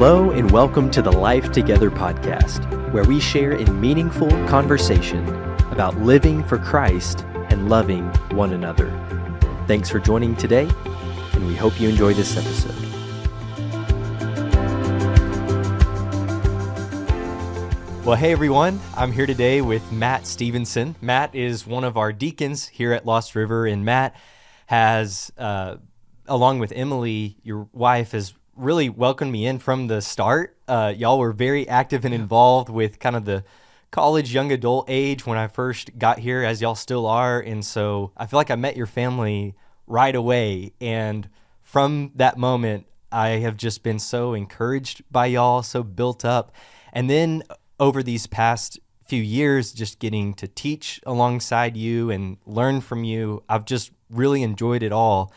Hello and welcome to the Life Together podcast, where we share in meaningful conversation about living for Christ and loving one another. Thanks for joining today, and we hope you enjoy this episode. Well, hey everyone, I'm here today with Matt Stephenson. Matt is one of our deacons here at Lost River, and Matt has, along with Emily, your wife, has really welcomed me in from the start. Y'all were very active and involved with kind of the college young adult age when I first got here, as y'all still are. And so I feel like I met your family right away. And from that moment, I have just been so encouraged by y'all, so built up. And then over these past few years, just getting to teach alongside you and learn from you, I've just really enjoyed it all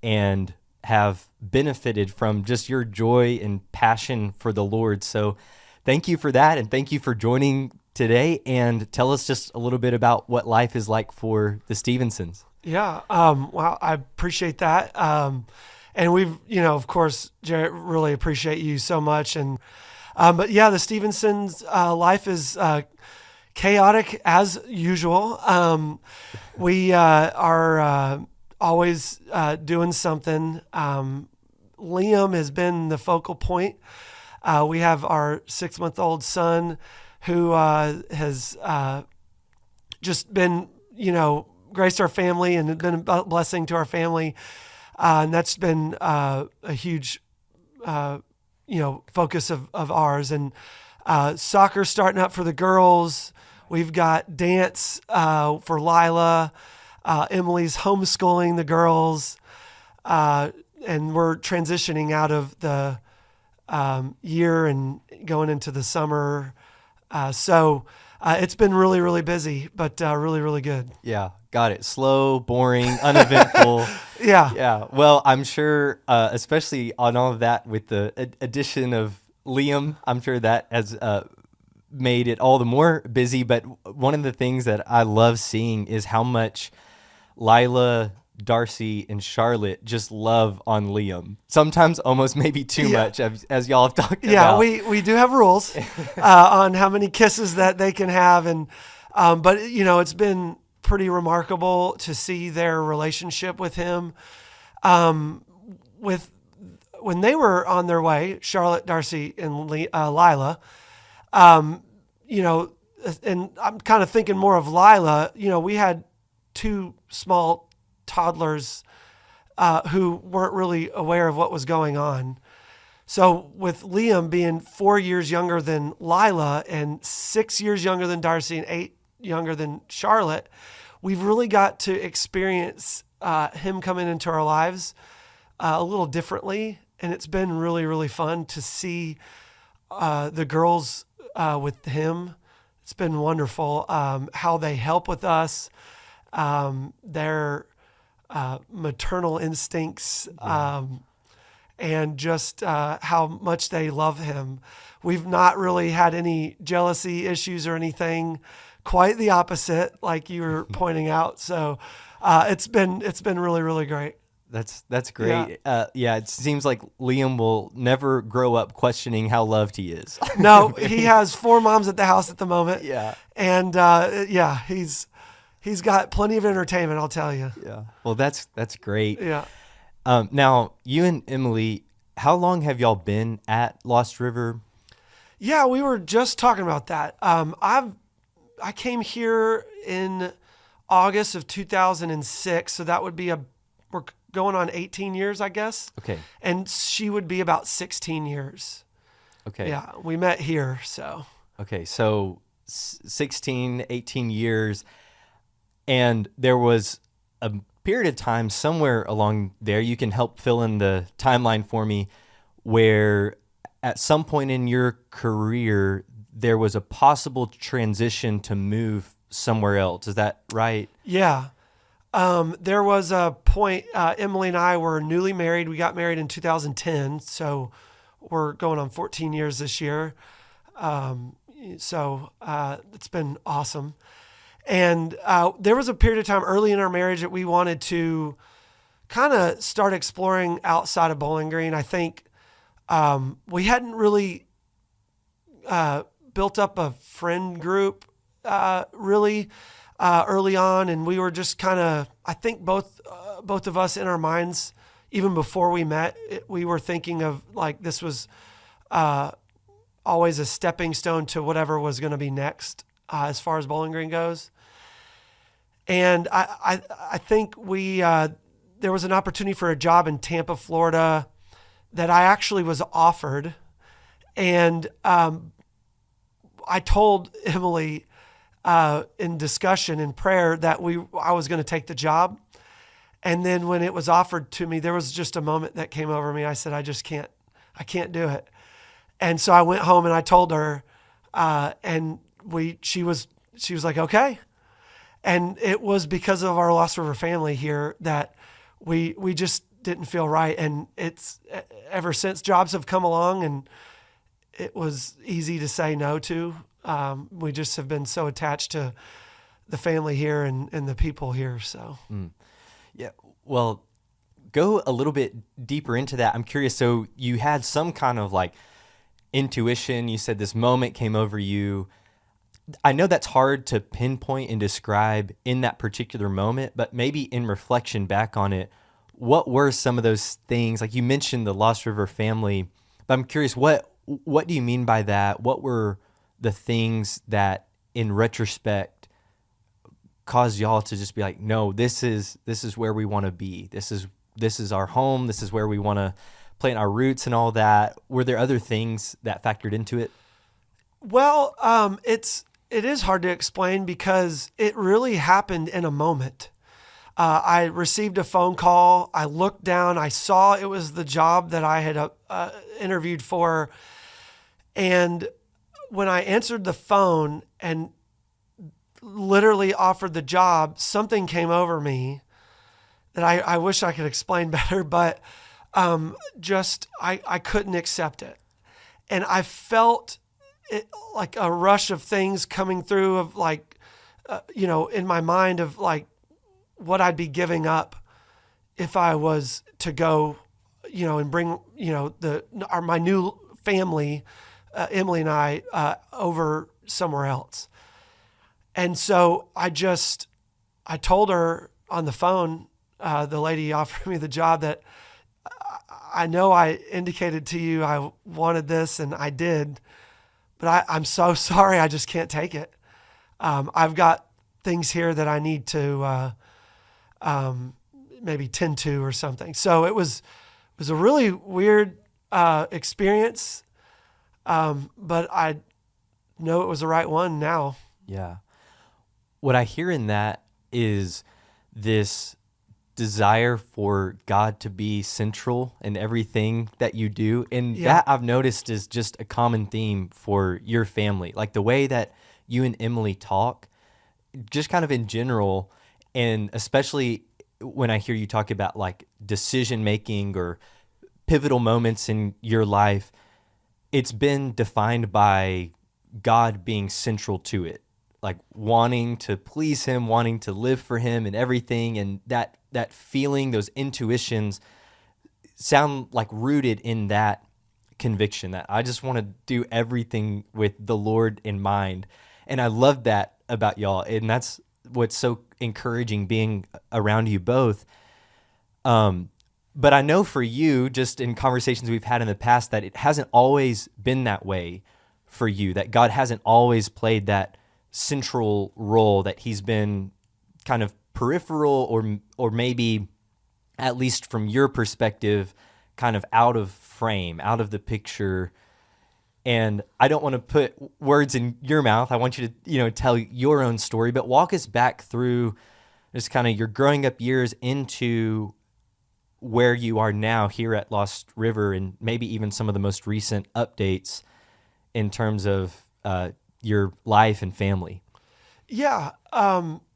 and have benefited from just your joy and passion for the Lord. So thank you for that, and thank you for joining today. And tell us just a little bit about what life is like for the Stephensons. Yeah, well, I appreciate that. And we've, of course, Jarrett, really appreciate you so much. And but yeah, the Stephensons' life is chaotic as usual. We are always doing something. Liam has been the focal point. We have our 6-month-old son who has just been, graced our family and been a blessing to our family. And that's been a huge, focus of ours. And soccer starting up for the girls. We've got dance for Lila. Emily's homeschooling the girls, and we're transitioning out of the year and going into the summer. So it's been really, really busy, but really, really good. Yeah, got it. Slow, boring, uneventful. Yeah. Well, I'm sure, especially on all of that with the addition of Liam, I'm sure that has made it all the more busy. But one of the things that I love seeing is how much Lila, Darcy, and Charlotte just love on Liam. Sometimes almost maybe too much, as y'all have talked about. Yeah, we do have rules on how many kisses that they can have. And but, it's been pretty remarkable to see their relationship with him. When they were on their way, Charlotte, Darcy, and Lila, and I'm kind of thinking more of Lila. We had 2 small toddlers who weren't really aware of what was going on. So with Liam being 4 years younger than Lila and 6 years younger than Darcy and 8 younger than Charlotte, we've really got to experience him coming into our lives a little differently. And it's been really, really fun to see the girls with him. It's been wonderful how they help with us. Their maternal instincts, and just how much they love him. We've not really had any jealousy issues or anything. Quite the opposite, like you were pointing out. So it's been really, really great. That's great. Yeah. It seems like Liam will never grow up questioning how loved he is. No, he has 4 moms at the house at the moment. Yeah. And He's got plenty of entertainment, I'll tell you. Yeah. Well, that's great. Yeah. Now, you and Emily, how long have y'all been at Lost River? Yeah, we were just talking about that. I came here in August of 2006, so that would be we're going on 18 years, I guess. Okay. And she would be about 16 years. Okay. Yeah, we met here, so. Okay, so 16, 18 years. And there was a period of time somewhere along there, you can help fill in the timeline for me, where at some point in your career, there was a possible transition to move somewhere else. Is that right? Yeah. There was a point, Emily and I were newly married. We got married in 2010, so we're going on 14 years this year. So it's been awesome. And there was a period of time early in our marriage that we wanted to kind of start exploring outside of Bowling Green. I think We hadn't really built up a friend group really early on, and we were just kind of, I think both of us in our minds, even before we met, we were thinking of like this was always a stepping stone to whatever was going to be next as far as Bowling Green goes. And I think there was an opportunity for a job in Tampa, Florida that I actually was offered. And I told Emily in discussion, in prayer, that I was going to take the job. And then when it was offered to me, there was just a moment that came over me. I said, I can't do it. And so I went home and I told her, and she was like, okay. And it was because of our Lost River family here that we just didn't feel right. And it's ever since jobs have come along and it was easy to say no to. We just have been so attached to the family here and the people here. So, Yeah. Well, go a little bit deeper into that. I'm curious. So you had some kind of like intuition. You said this moment came over you. I know that's hard to pinpoint and describe in that particular moment, but maybe in reflection back on it, what were some of those things? Like you mentioned the Lost River family, but I'm curious, what do you mean by that? What were the things that in retrospect caused y'all to just be like, no, this is where we want to be. This is our home. This is where we want to plant our roots and all that. Were there other things that factored into it? Well, it is hard to explain because it really happened in a moment. I received a phone call. I looked down. I saw it was the job that I had interviewed for. And when I answered the phone and literally offered the job, something came over me that I wish I could explain better, but I couldn't accept it. And I felt it like a rush of things coming through of like, in my mind of like what I'd be giving up if I was to go, and bring, my new family, Emily and I, over somewhere else. And so I told her on the phone, the lady offering me the job, that I know I indicated to you I wanted this and I did, but I'm so sorry. I just can't take it. I've got things here that I need to maybe tend to or something. So it was a really weird experience, but I know it was the right one now. Yeah. What I hear in that is this desire for God to be central in everything that you do. And that I've noticed is just a common theme for your family. Like the way that you and Emily talk, just kind of in general, and especially when I hear you talk about like decision making or pivotal moments in your life, it's been defined by God being central to it. Like wanting to please him, wanting to live for him and everything. And that feeling, those intuitions sound like rooted in that conviction that I just want to do everything with the Lord in mind. And I love that about y'all. And that's what's so encouraging being around you both. But I know for you, just in conversations we've had in the past, that it hasn't always been that way for you, that God hasn't always played that central role, that he's been kind of peripheral or maybe, at least from your perspective, kind of out of frame, out of the picture. And I don't want to put words in your mouth. I want you to, tell your own story, but walk us back through just kind of your growing up years into where you are now here at Lost River, and maybe even some of the most recent updates in terms of your life and family. Yeah.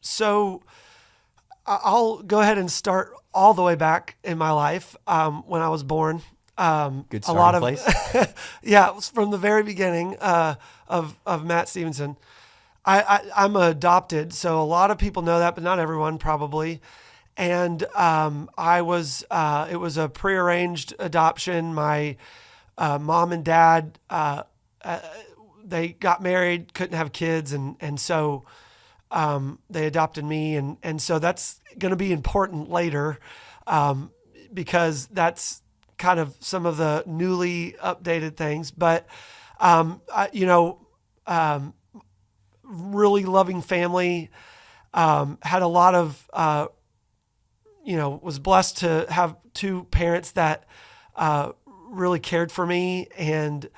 So I'll go ahead and start all the way back in my life when I was born. Good starting place. Yeah, it was from the very beginning of Matt Stephenson. I'm adopted, so a lot of people know that, but not everyone probably. And it was a prearranged adoption. My mom and dad, they got married, couldn't have kids, and so they adopted me, and so that's going to be important later, because that's kind of some of the newly updated things. But really loving family. Had a lot of was blessed to have two parents that really cared for me, and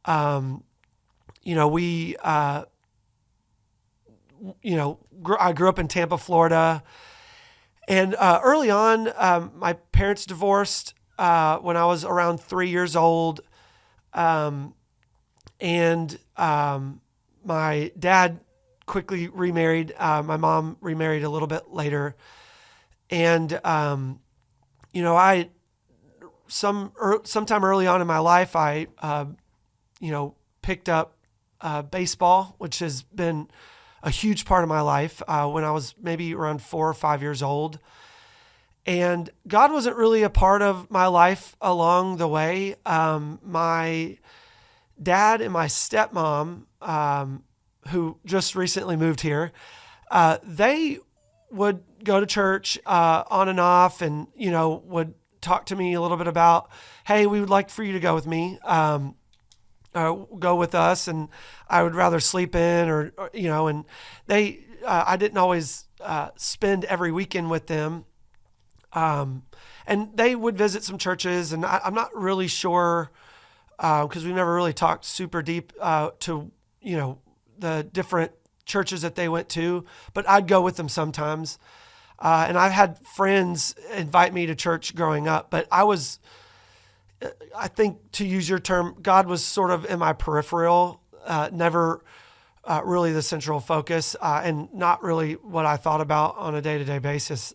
we I grew up in Tampa, Florida, and early on, my parents divorced when I was around 3 years old, and my dad quickly remarried. My mom remarried a little bit later, and sometime early on in my life, I picked up baseball, which has been a huge part of my life when I was maybe around 4 or 5 years old. And God wasn't really a part of my life along the way. My dad and my stepmom, who just recently moved here, they would go to church on and off, and would talk to me a little bit about, hey, we would like for you to go with me, go with us, and I would rather sleep in, or and they, I didn't always spend every weekend with them, and they would visit some churches, and I'm not really sure, because we never really talked super deep to the different churches that they went to, but I'd go with them sometimes. And I've had friends invite me to church growing up, but I think, to use your term, God was sort of in my peripheral, never really the central focus, and not really what I thought about on a day-to-day basis.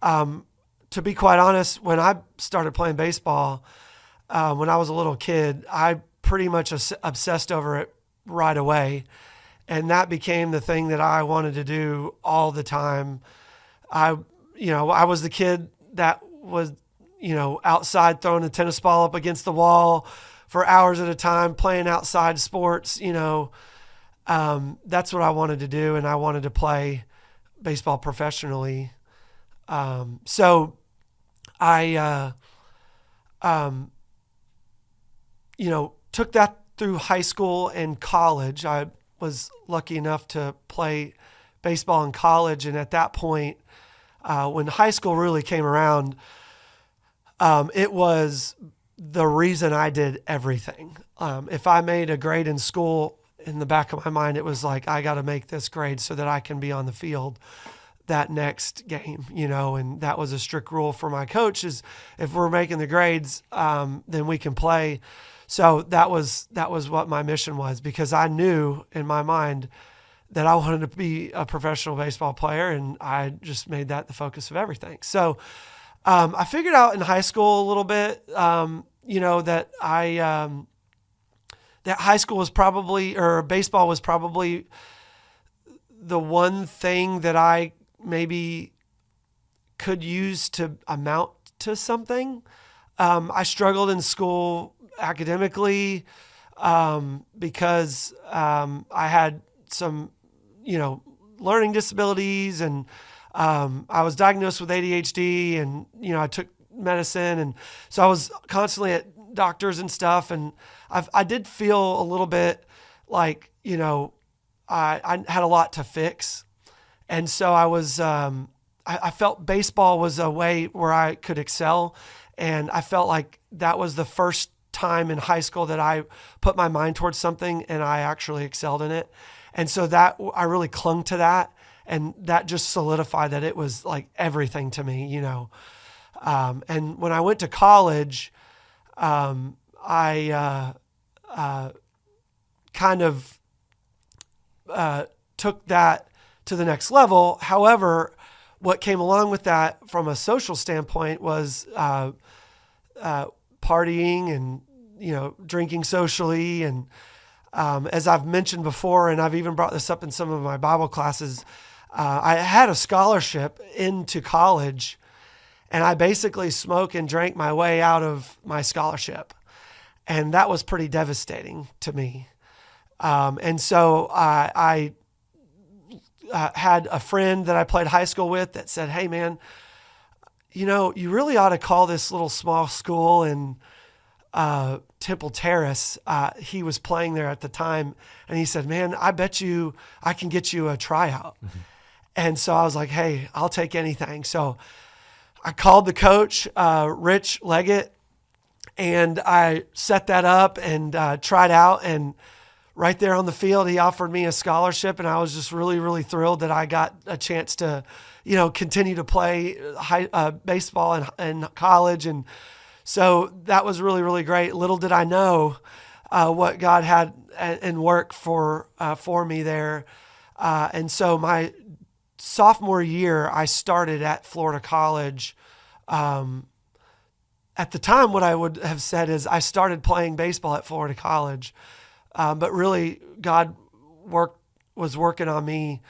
To be quite honest, when I started playing baseball, when I was a little kid, I pretty much obsessed over it right away. And that became the thing that I wanted to do all the time. I was the kid that was, outside throwing a tennis ball up against the wall for hours at a time, playing outside sports. That's what I wanted to do, and I wanted to play baseball professionally. So I, took that through high school and college. I was lucky enough to play baseball in college, and at that point, when high school really came around, it was the reason I did everything. If I made a grade in school, in the back of my mind, it was like, I got to make this grade so that I can be on the field that next game, and that was a strict rule for my coach, is if we're making the grades, then we can play. So that was what my mission was, because I knew in my mind that I wanted to be a professional baseball player, and I just made that the focus of everything. So I figured out in high school a little bit, that that high school was probably, or baseball was probably the one thing that I maybe could use to amount to something. I struggled in school academically because I had some, learning disabilities, and I was diagnosed with ADHD, and I took medicine, and so I was constantly at doctors and stuff, and I did feel a little bit like I had a lot to fix, and so I was I felt baseball was a way where I could excel, and I felt like that was the first time in high school that I put my mind towards something and I actually excelled in it. And so that I really clung to that, and that just solidified that it was like everything to me, and when I went to college, I kind of took that to the next level. However, what came along with that from a social standpoint was partying and drinking socially, and as I've mentioned before, and I've even brought this up in some of my Bible classes, I had a scholarship into college, and I basically smoked and drank my way out of my scholarship. And that was pretty devastating to me. And so I had a friend that I played high school with that said, "Hey, man, you really ought to call this little small school in Temple Terrace." He was playing there at the time, and he said, "Man, I bet you I can get you a tryout." Mm-hmm. And so I was like, "Hey, I'll take anything." So I called the coach, Rich Leggett, and I set that up and tried out. And right there on the field, he offered me a scholarship, and I was just really, really thrilled that I got a chance to, continue to play baseball in college. And so that was really, really great. Little did I know what God had in work for me there. And so my sophomore year, I started at Florida College. At the time, what I would have said is I started playing baseball at Florida College. But really, God was working on me,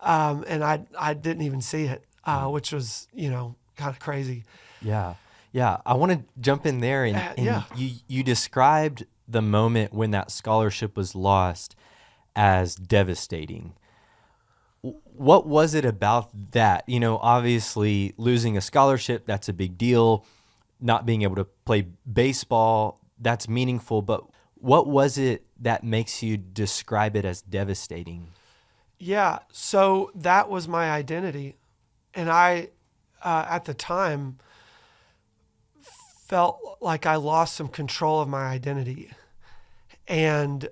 and I didn't even see it, which was kind of crazy. Yeah, yeah. I want to jump in there, and you described the moment when that scholarship was lost as devastating. What was it about that? Obviously losing a scholarship, that's a big deal. Not being able to play baseball, that's meaningful, but what was it that makes you describe it as devastating? Yeah, so that was my identity. And I, at the time, felt like I lost some control of my identity. And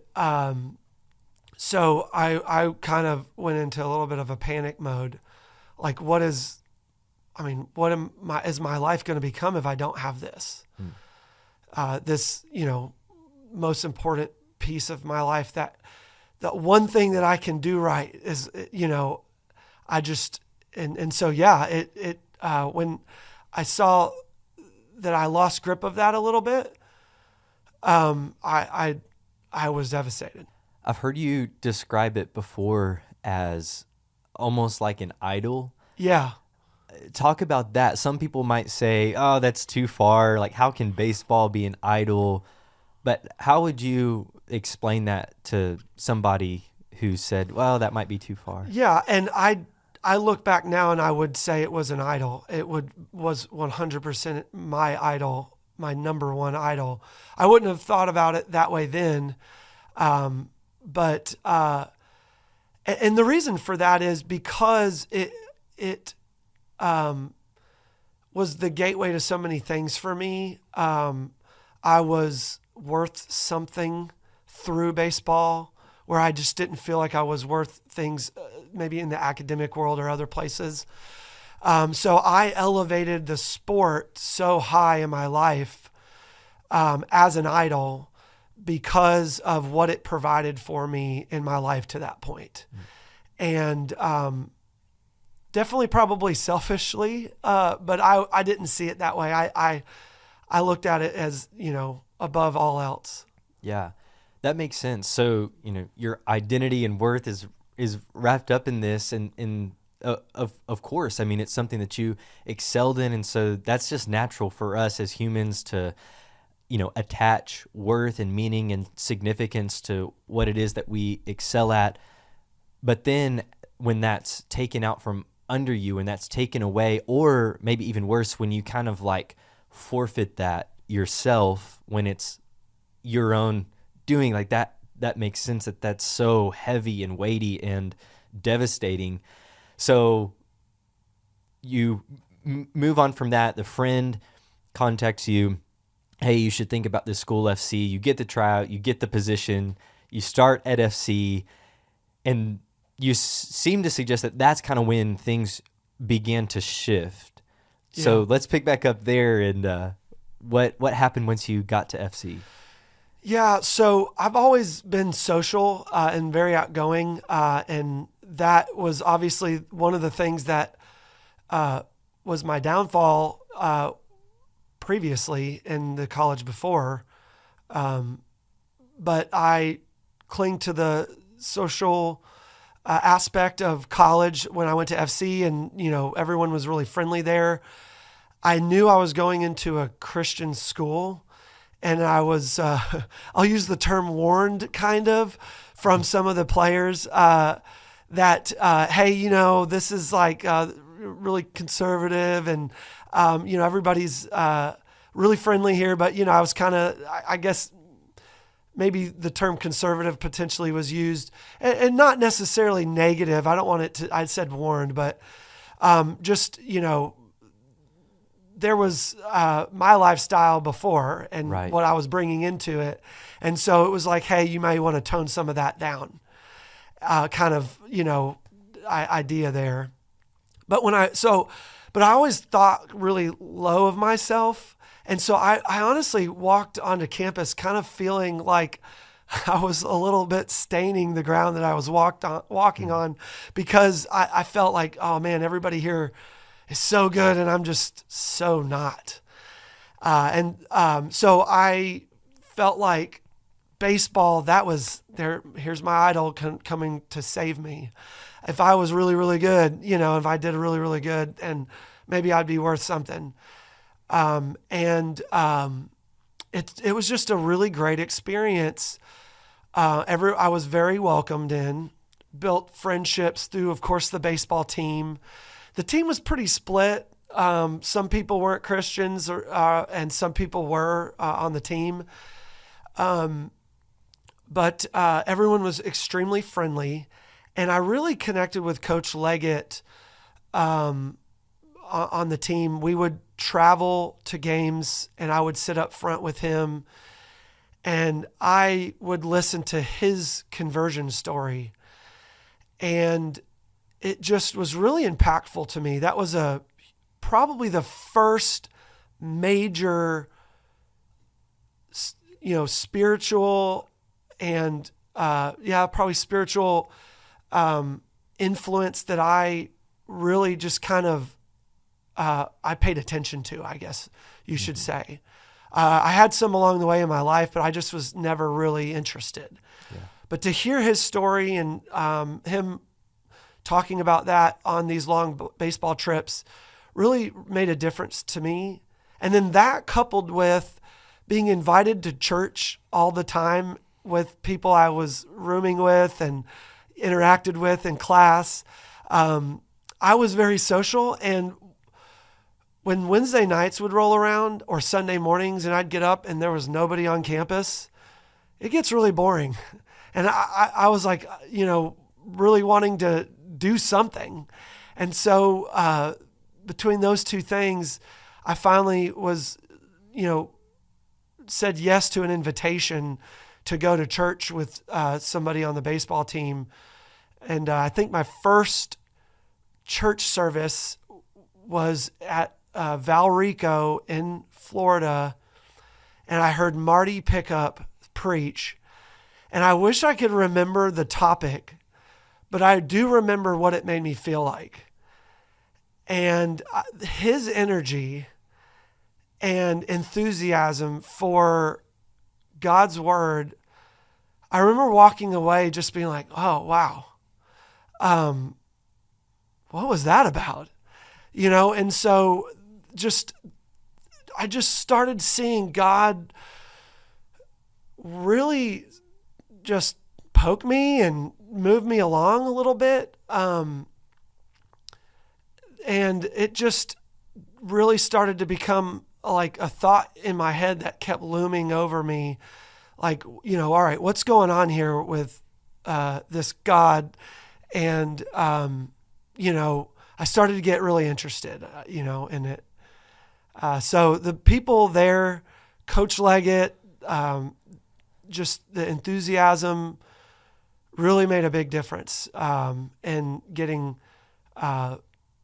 so I kind of went into a little bit of a panic mode. Like, is my life going to become if I don't have this? This, most important piece of my life, that one thing that I can do right is, when I saw that I lost grip of that a little bit, I was devastated. I've heard you describe it before as almost like an idol. Yeah. Talk about that. Some people might say, "Oh, that's too far. Like, how can baseball be an idol?" But how would you explain that to somebody who said, "Well, that might be too far"? Yeah, and I look back now and I would say it was an idol. It was 100% my idol, my number one idol. I wouldn't have thought about it that way then, but the reason for that is because it was the gateway to so many things for me. I was worth something through baseball, where I just didn't feel like I was worth things maybe in the academic world or other places. So I elevated the sport so high in my life as an idol because of what it provided for me in my life to that point. And definitely probably selfishly, but I didn't see it that way. I looked at it as, above all else. Yeah, that makes sense. So, your identity and worth is wrapped up in this, and of course, it's something that you excelled in, and so that's just natural for us as humans to, attach worth and meaning and significance to what it is that we excel at. But then when that's taken out from under you and that's taken away, or maybe even worse, when you kind of like forfeit that yourself, when it's your own doing, like that makes sense that that's so heavy and weighty and devastating. So you move on from that. The friend contacts you, "Hey, you should think about this school FC." You get the tryout, you get the position, you start at FC, and you seem to suggest that that's kind of when things began to shift. Yeah. So let's pick back up there, and what happened once you got to FC? Yeah, so I've always been social and very outgoing, and that was obviously one of the things that was my downfall previously in the college before. But I cling to the social aspect of college when I went to FC, and everyone was really friendly there. I knew I was going into a Christian school, and I was, I'll use the term warned kind of from some of the players that, hey, this is like really conservative and, everybody's really friendly here. But, I was kind of, I guess, maybe the term conservative potentially was used and not necessarily negative. I don't want it to, I said warned, but just, there was my lifestyle before and what I was bringing into it. And so it was like, hey, you may want to tone some of that down kind of, idea there. But but I always thought really low of myself. And so I honestly walked onto campus kind of feeling like I was a little bit staining the ground that I was walking on, because I felt like, oh man, everybody here is so good and I'm just so not. So I felt like baseball, that was there. Here's my idol coming to save me. If I was really, really good, if I did really, really good, and maybe I'd be worth something. It was just a really great experience. I was very welcomed in, built friendships through, of course, the baseball team. The team was pretty split. Some people weren't Christians, and some people were on the team. But everyone was extremely friendly, and I really connected with Coach Leggett on the team. We would travel to games, and I would sit up front with him, and I would listen to his conversion story. And it just was really impactful to me. That was probably the first major, spiritual and probably spiritual influence that I really just kind of I paid attention to, I guess you should say. I had some along the way in my life, but I just was never really interested. Yeah. But to hear his story and him talking about that on these long baseball trips really made a difference to me. And then that coupled with being invited to church all the time with people I was rooming with and interacted with in class. I was very social, and when Wednesday nights would roll around or Sunday mornings and I'd get up and there was nobody on campus, it gets really boring. And I was like, really wanting to do something. And so between those two things, I finally was, said yes to an invitation to go to church with somebody on the baseball team. And I think my first church service was at Valrico in Florida, and I heard Marty Pickup preach. And I wish I could remember the topic, but I do remember what it made me feel like. And his energy and enthusiasm for God's word, I remember walking away just being like, oh, wow. What was that about? And so I just started seeing God really just poke me and move me along a little bit. And it just really started to become like a thought in my head that kept looming over me. Like, all right, what's going on here with this God? And, I started to get really interested, in it. So the people there, Coach Leggett, just the enthusiasm really made a big difference in getting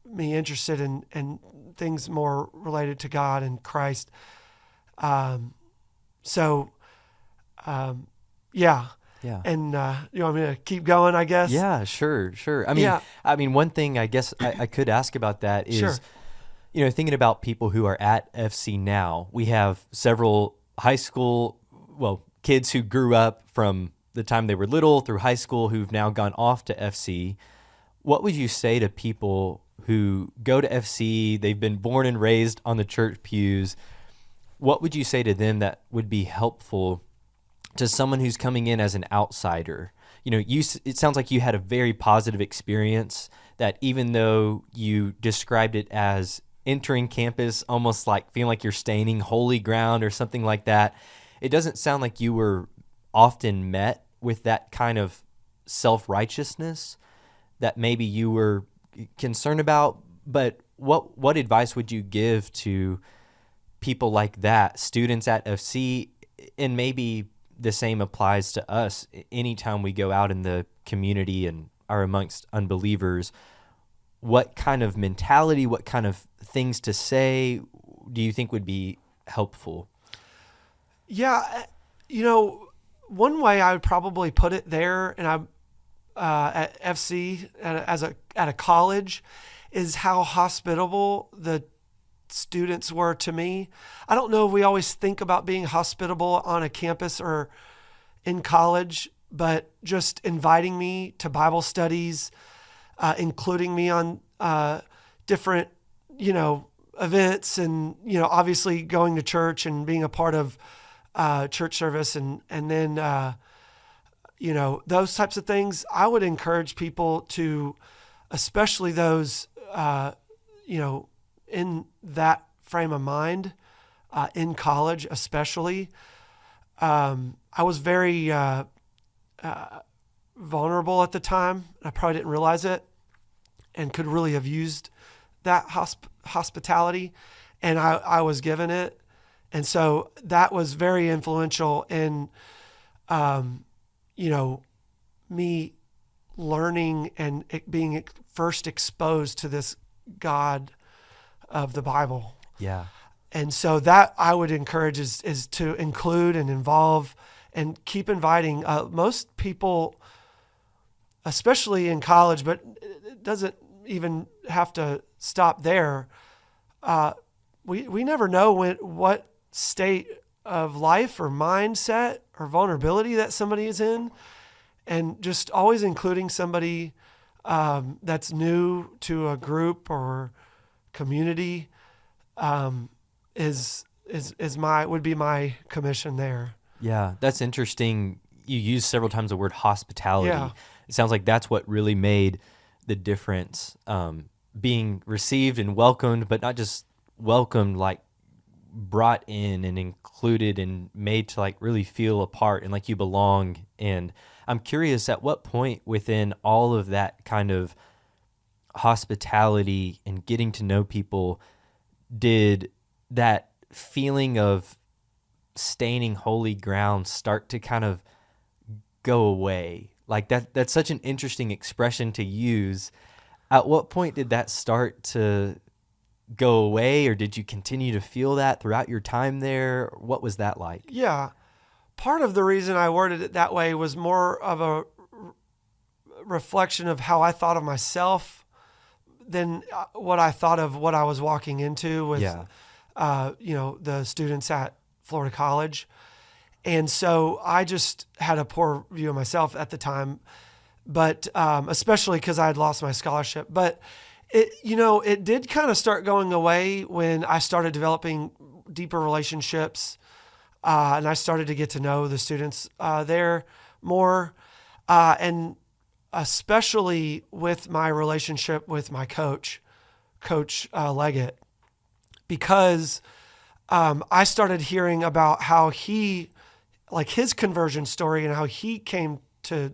me interested in things more related to God and Christ. Yeah. And you want me to keep going, I guess? Yeah, sure. I mean, one thing I guess I could ask about that is, Sure. Thinking about people who are at FC now, we have several high school, kids who grew up from the time they were little through high school who've now gone off to FC. What would you say to people who go to FC, they've been born and raised on the church pews, what would you say to them that would be helpful to someone who's coming in as an outsider? It sounds like you had a very positive experience, that even though you described it as entering campus almost like feeling like you're staining holy ground or something like that, it doesn't sound like you were often met with that kind of self-righteousness that maybe you were concerned about. But what advice would you give to people like that, students at FC, and maybe the same applies to us anytime we go out in the community and are amongst unbelievers? What kind of mentality, what kind of things to say do you think would be helpful? Yeah, one way I would probably put it there, and at FC at a college, is how hospitable the students were to me. I don't know if we always think about being hospitable on a campus or in college, but just inviting me to Bible studies, including me on different, events, and, obviously going to church and being a part of church service, and then, those types of things. I would encourage people to, especially those, in that frame of mind, in college especially. I was very vulnerable at the time. I probably didn't realize it, and could really have used that hospitality, and I was given it. And so that was very influential in, me learning and being first exposed to this God of the Bible. Yeah. And so that I would encourage is to include and involve and keep inviting. Most people, especially in college, but it doesn't even have to stop there. We never know what state of life or mindset or vulnerability that somebody is in, and just always including somebody that's new to a group or community would be my commission there. Yeah, that's interesting. You used several times the word hospitality. Yeah. It sounds like that's what really made the difference, being received and welcomed, but not just welcomed, like brought in and included and made to like really feel a part and like you belong. And I'm curious, at what point within all of that kind of hospitality and getting to know people did that feeling of staining holy ground start to kind of go away? Like that's such an interesting expression to use. At what point did that start to go away, or did you continue to feel that throughout your time there? What was that like? Yeah. Part of the reason I worded it that way was more of a reflection of how I thought of myself than what I thought of what I was walking into with, the students at Florida College. And so I just had a poor view of myself at the time, but especially because I had lost my scholarship. But it did kind of start going away when I started developing deeper relationships, and I started to get to know the students there more, and especially with my relationship with my coach, Coach Leggett, because I started hearing about how his conversion story and how he came to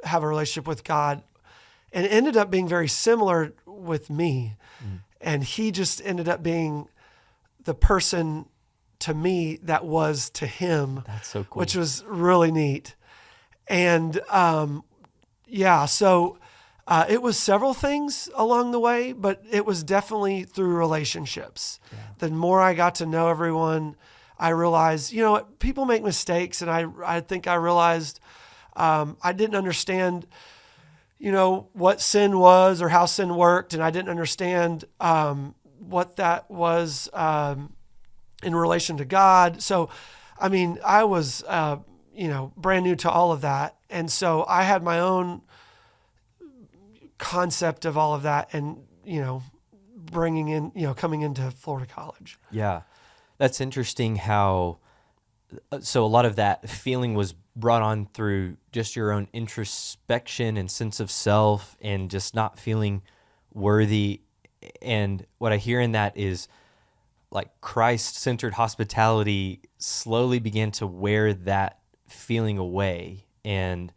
have a relationship with God, and it ended up being very similar with me. And he just ended up being the person to me that was to him. That's so cool. Which was really neat. And so it was several things along the way, but it was definitely through relationships. Yeah. The more I got to know everyone, I realized, people make mistakes, and I think I realized I didn't understand, what sin was or how sin worked, and I didn't understand what that was in relation to God. So, I was, brand new to all of that, and so I had my own concept of all of that, and bringing in, coming into Florida College. Yeah. That's interesting how, so a lot of that feeling was brought on through just your own introspection and sense of self and just not feeling worthy. And what I hear in that is like Christ-centered hospitality slowly began to wear that feeling away. And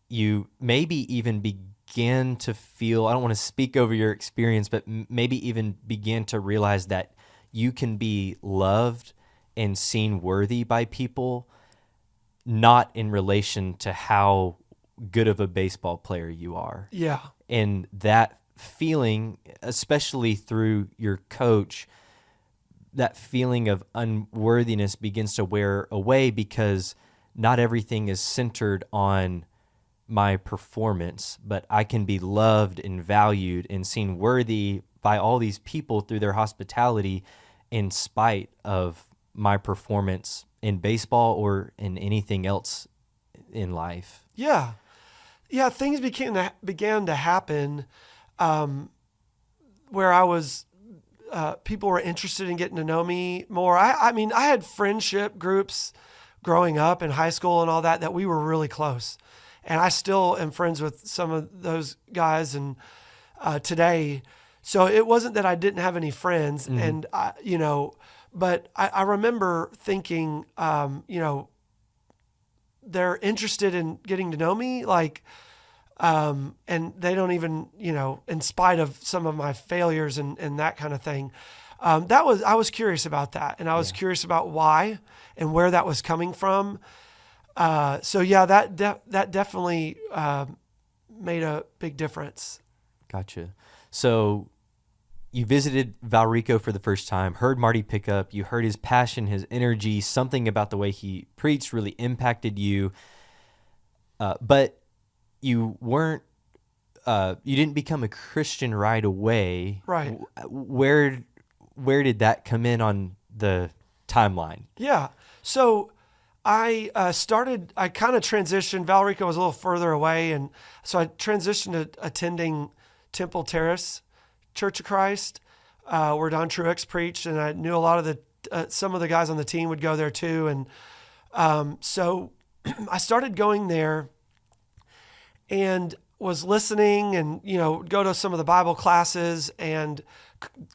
you maybe even began to feel, I don't want to speak over your experience, but maybe even begin to realize that you can be loved and seen worthy by people, not in relation to how good of a baseball player you are. Yeah. And that feeling, especially through your coach, that feeling of unworthiness begins to wear away because not everything is centered on my performance, but I can be loved and valued and seen worthy by all these people through their hospitality in spite of my performance in baseball or in anything else in life. Yeah. Yeah, things began to happen where I was, people were interested in getting to know me more. I mean, I had friendship groups growing up in high school and all that we were really close. And I still am friends with some of those guys and today. So it wasn't that I didn't have any friends. Mm-hmm. And, but I remember thinking, they're interested in getting to know me, like, and they don't even, in spite of some of my failures and that kind of thing. I was curious about that, and I was curious about why and where that was coming from. That definitely made a big difference. Gotcha. So you visited Valrico for the first time, heard Marty pick up, you heard his passion, his energy, something about the way he preached really impacted you. But you weren't, you didn't become a Christian right away. Right. Where did that come in on the timeline? Yeah. So I kind of transitioned. Valrico was a little further away. And so I transitioned to attending Temple Terrace Church of Christ, where Don Truex preached. And I knew a lot of some of the guys on the team would go there too. And so I started going there and was listening and, go to some of the Bible classes and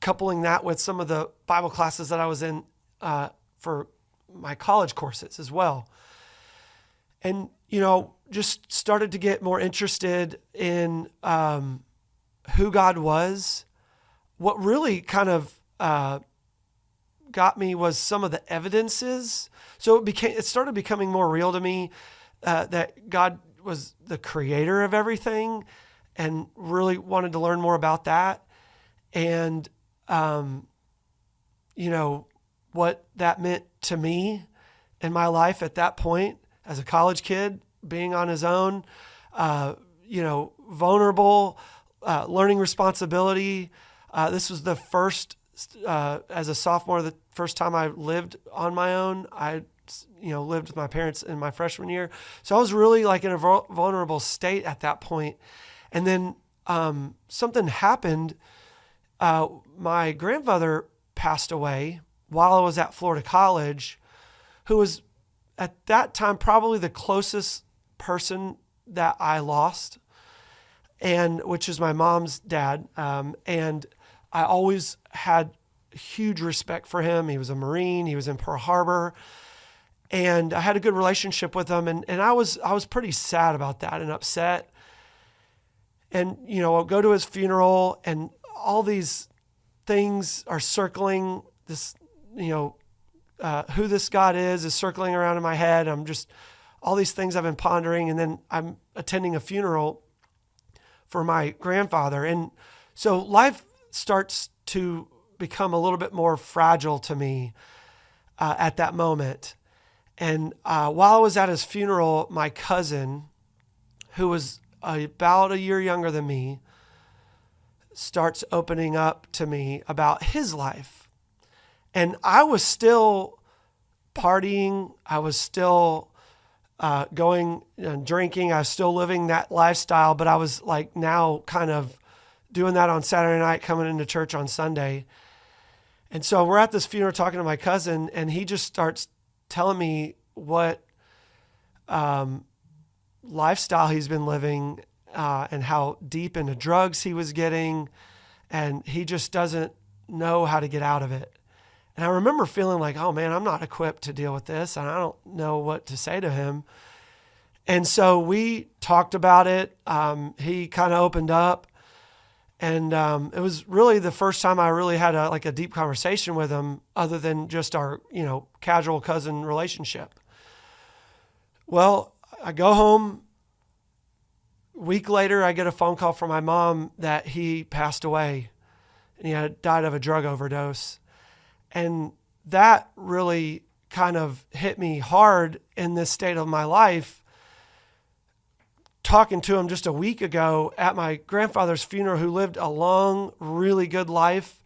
coupling that with some of the Bible classes that I was in for my college courses as well. And, just started to get more interested in who God was. What really kind of got me was some of the evidences. So it started becoming more real to me that God was the creator of everything, and really wanted to learn more about that. And, what that meant to me in my life at that point as a college kid, being on his own, vulnerable, learning responsibility. This was the first, as a sophomore, the first time I lived on my own. I lived with my parents in my freshman year. So I was really like in a vulnerable state at that point. And then something happened. My grandfather passed away while I was at Florida College, who was at that time probably the closest person that I lost, and which is my mom's dad. And I always had huge respect for him. He was a Marine. He was in Pearl Harbor. And I had a good relationship with him. And I was pretty sad about that and upset. And, I'll go to his funeral and all these things are circling this, who this God is circling around in my head. I'm just, all these things I've been pondering. And then I'm attending a funeral for my grandfather. And so life starts to become a little bit more fragile to me at that moment. And while I was at his funeral, my cousin, who was about a year younger than me, starts opening up to me about his life. And I was still partying. I was still going and drinking. I was still living that lifestyle, but I was like now kind of doing that on Saturday night, coming into church on Sunday. And so we're at this funeral talking to my cousin, and he just starts telling me what lifestyle he's been living and how deep into drugs he was getting, and he just doesn't know how to get out of it. And I remember feeling like, oh man, I'm not equipped to deal with this, and I don't know what to say to him. And so we talked about it. He kind of opened up, and it was really the first time I really had a deep conversation with him, other than just our casual cousin relationship. Well, I go home. A week later, I get a phone call from my mom that he passed away, and he had died of a drug overdose. And that really kind of hit me hard in this state of my life. Talking to him just a week ago at my grandfather's funeral, who lived a long, really good life.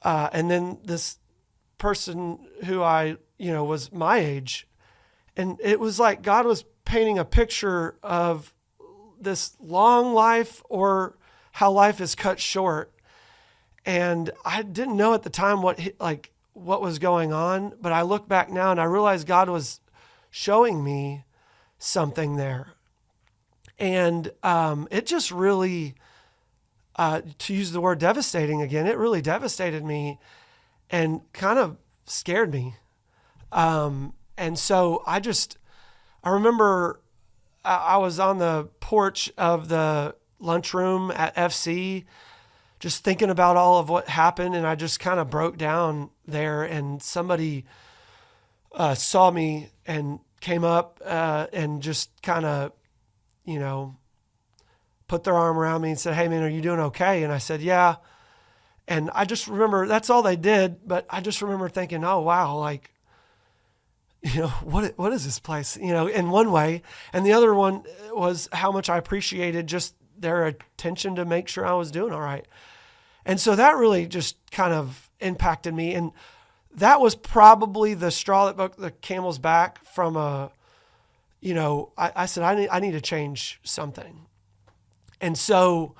And then this person who was my age. And it was like God was painting a picture of this long life, or how life is cut short. And I didn't know at the time what was going on, but I look back now and I realize God was showing me something there. And it just really, to use the word devastating again, it really devastated me and kind of scared me. And so I remember I was on the porch of the lunchroom at FC, just thinking about all of what happened, and I just kind of broke down there, and somebody saw me and came up and just kind of, put their arm around me and said, "Hey man, are you doing okay?" And I said, "Yeah." And I just remember that's all they did, but I just remember thinking, "Oh wow, what is this place?" In one way, and the other one was how much I appreciated just their attention to make sure I was doing all right. And so that really just kind of impacted me. And that was probably the straw that broke the camel's back from I said, I need to change something. And so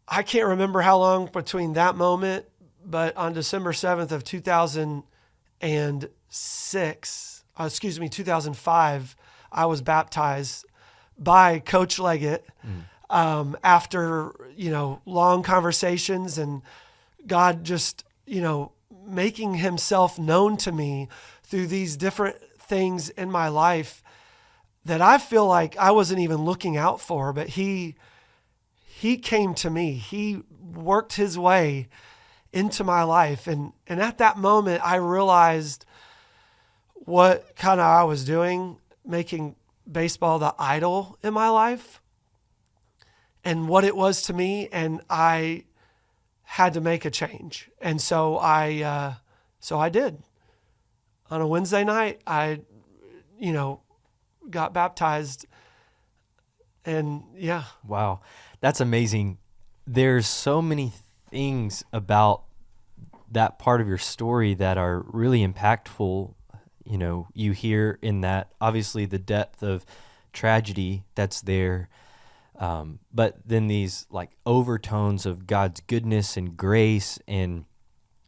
I can't remember how long between that moment, but on December 7th of 2005, I was baptized by Coach Leggett. After, long conversations, and God just, making himself known to me through these different things in my life that I feel like I wasn't even looking out for, but he came to me. He worked his way into my life. And at that moment, I realized what kind of I was doing, making baseball the idol in my life, and what it was to me, and I had to make a change. And so I did. On a Wednesday night, I, got baptized, and yeah. Wow, that's amazing. There's so many things about that part of your story that are really impactful. You hear in that, obviously, the depth of tragedy that's there. But then these overtones of God's goodness and grace, and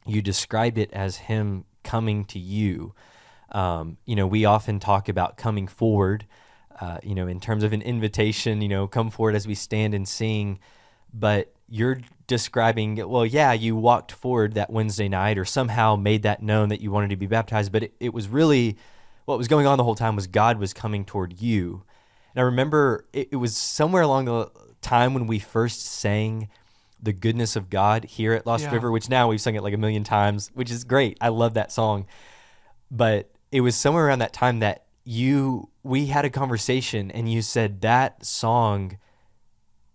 you described it as him coming to you. We often talk about coming forward, in terms of an invitation, come forward as we stand and sing, but you're describing, well, yeah, you walked forward that Wednesday night or somehow made that known that you wanted to be baptized, but it was really, what was going on the whole time was God was coming toward you. And I remember it was somewhere along the time when we first sang The Goodness of God here at Lost River, which now we've sung it like a million times, which is great. I love that song. But it was somewhere around that time that we had a conversation, and you said that song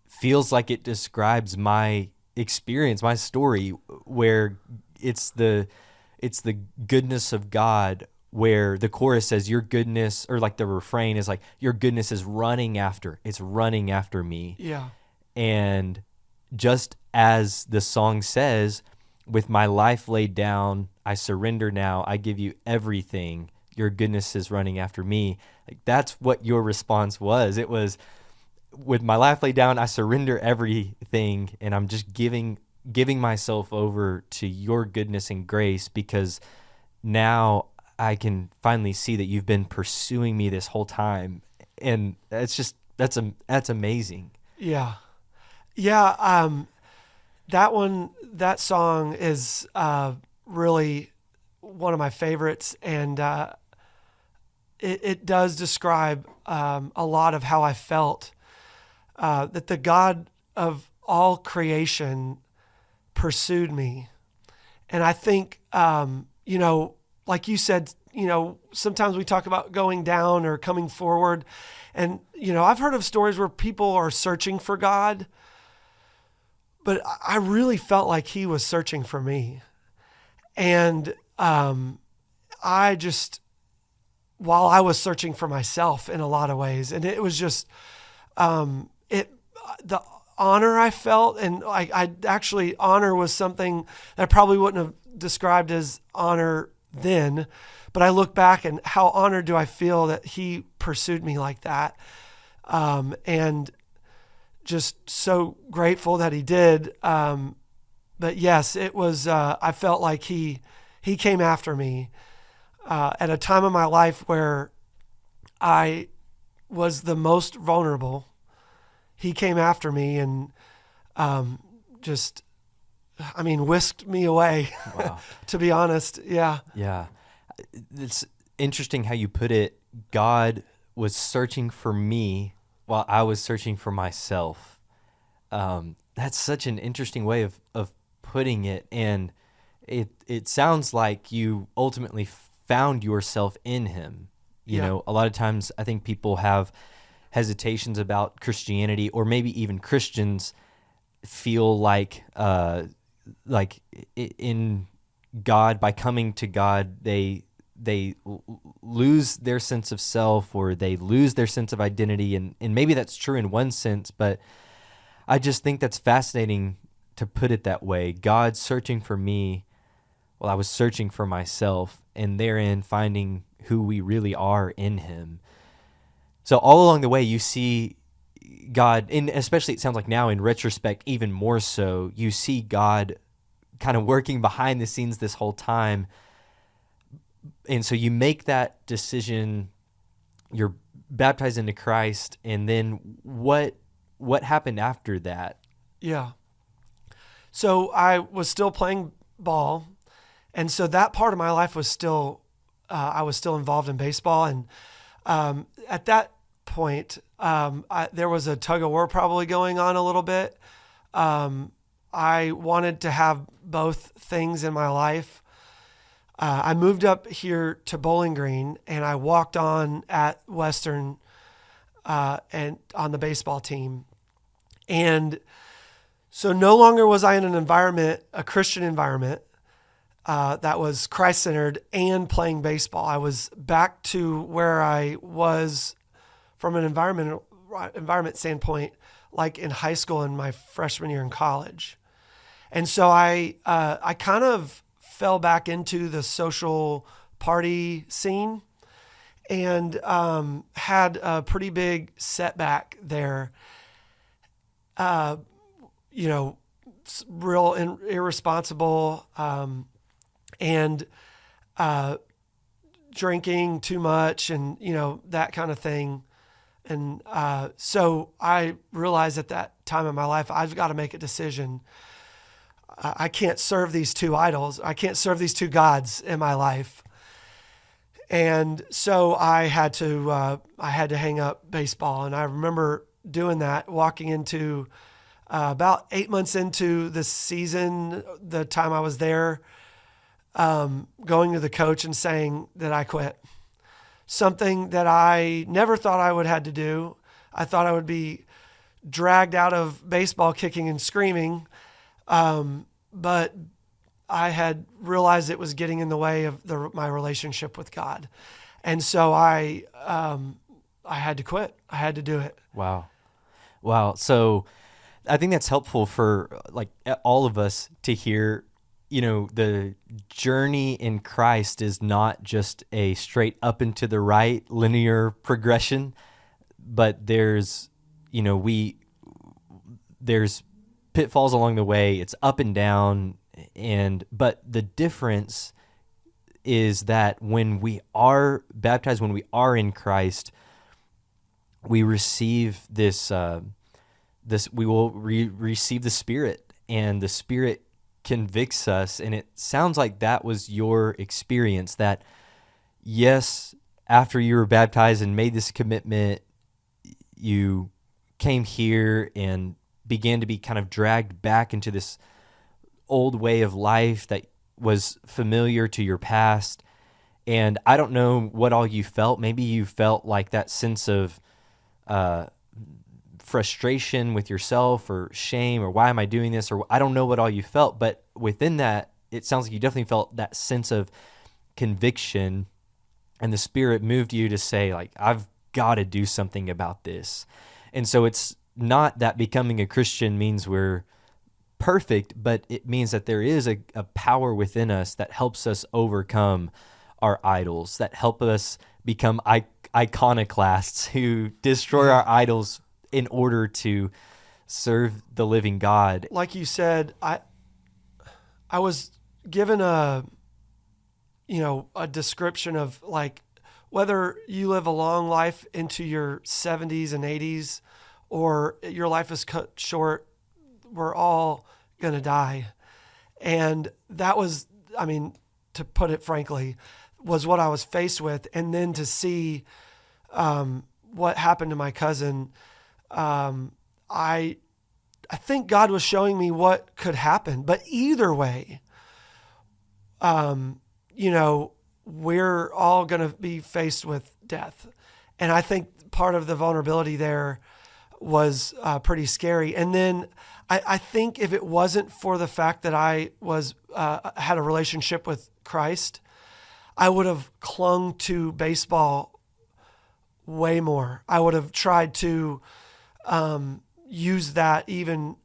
feels like it describes my experience, my story, where it's the goodness of God, where the chorus says your goodness, or the refrain is your goodness is running after me. Yeah. And just as the song says, with my life laid down, I surrender now, I give you everything, your goodness is running after me. That's what your response was. It was, with my life laid down, I surrender everything, and I'm just giving giving myself over to your goodness and grace, because now I can finally see that you've been pursuing me this whole time. And that's amazing. Yeah. Yeah. That song is really one of my favorites, and it does describe a lot of how I felt, that the God of all creation pursued me. And I think, like you said, sometimes we talk about going down or coming forward. And, I've heard of stories where people are searching for God, but I really felt like he was searching for me. And I just, while I was searching for myself in a lot of ways, and it was just, the honor I felt, and I actually, honor was something that I probably wouldn't have described as honor then, but I look back and how honored do I feel that he pursued me like that. And just so grateful that he did. But yes, it was, I felt like he came after me, at a time in my life where I was the most vulnerable. He came after me and, whisked me away. Wow. To be honest. Yeah. Yeah. It's interesting how you put it. God was searching for me while I was searching for myself. That's such an interesting way of putting it. And it sounds like you ultimately found yourself in him. You know, a lot of times I think people have hesitations about Christianity, or maybe even Christians feel like in God, by coming to God, they lose their sense of self, or they lose their sense of identity. And maybe that's true in one sense, but I just think that's fascinating to put it that way. God searching for me while I was searching for myself, and therein finding who we really are in him. So all along the way, you see God, and especially it sounds like now in retrospect, even more so, you see God kind of working behind the scenes this whole time. And so you make that decision, you're baptized into Christ, and then what happened after that? Yeah. So I was still playing ball, and so that part of my life was still, I was still involved in baseball. And at that point, there was a tug of war probably going on a little bit. I wanted to have both things in my life. I moved up here to Bowling Green, and I walked on at Western, and on the baseball team. And so no longer was I in an environment, a Christian environment, that was Christ-centered and playing baseball. I was back to where I was from an environment standpoint, like in high school and my freshman year in college. And so I kind of fell back into the social party scene, and had a pretty big setback there. Real irresponsible, and drinking too much, and that kind of thing. And so I realized at that time in my life, I've got to make a decision. I can't serve these two idols. I can't serve these two gods in my life. And so I had to hang up baseball. And I remember doing that, walking into about 8 months into the season, the time I was there, going to the coach and saying that I quit. Something that I never thought I would have to do. I thought I would be dragged out of baseball kicking and screaming. But I had realized it was getting in the way of my relationship with God. And so I had to quit. I had to do it. Wow. So I think that's helpful for like all of us to hear. The journey in Christ is not just a straight up and to the right linear progression, but there's pitfalls along the way. It's up and down, but the difference is that when we are baptized, when we are in Christ, we receive this. We will receive the Spirit, and the Spirit convicts us. And it sounds like that was your experience. That yes, after you were baptized and made this commitment, you came here and began to be kind of dragged back into this old way of life that was familiar to your past. And I don't know what all you felt. Maybe you felt like that sense of frustration with yourself or shame or why am I doing this? Or I don't know what all you felt. But within that, it sounds like you definitely felt that sense of conviction, and the Spirit moved you to say, like, I've got to do something about this. And so it's not that becoming a Christian means we're perfect, but it means that there is a power within us that helps us overcome our idols, that help us become iconoclasts who destroy our idols in order to serve the living God. Like you said, I was given a description of, like, whether you live a long life into your 70s and 80s or your life is cut short, we're all going to die. And that was, to put it frankly, was what I was faced with. And then to see what happened to my cousin, I think God was showing me what could happen. But either way, we're all going to be faced with death. And I think part of the vulnerability there was pretty scary. And then I think if it wasn't for the fact that I was had a relationship with Christ, I would have clung to baseball way more. I would have tried to use that even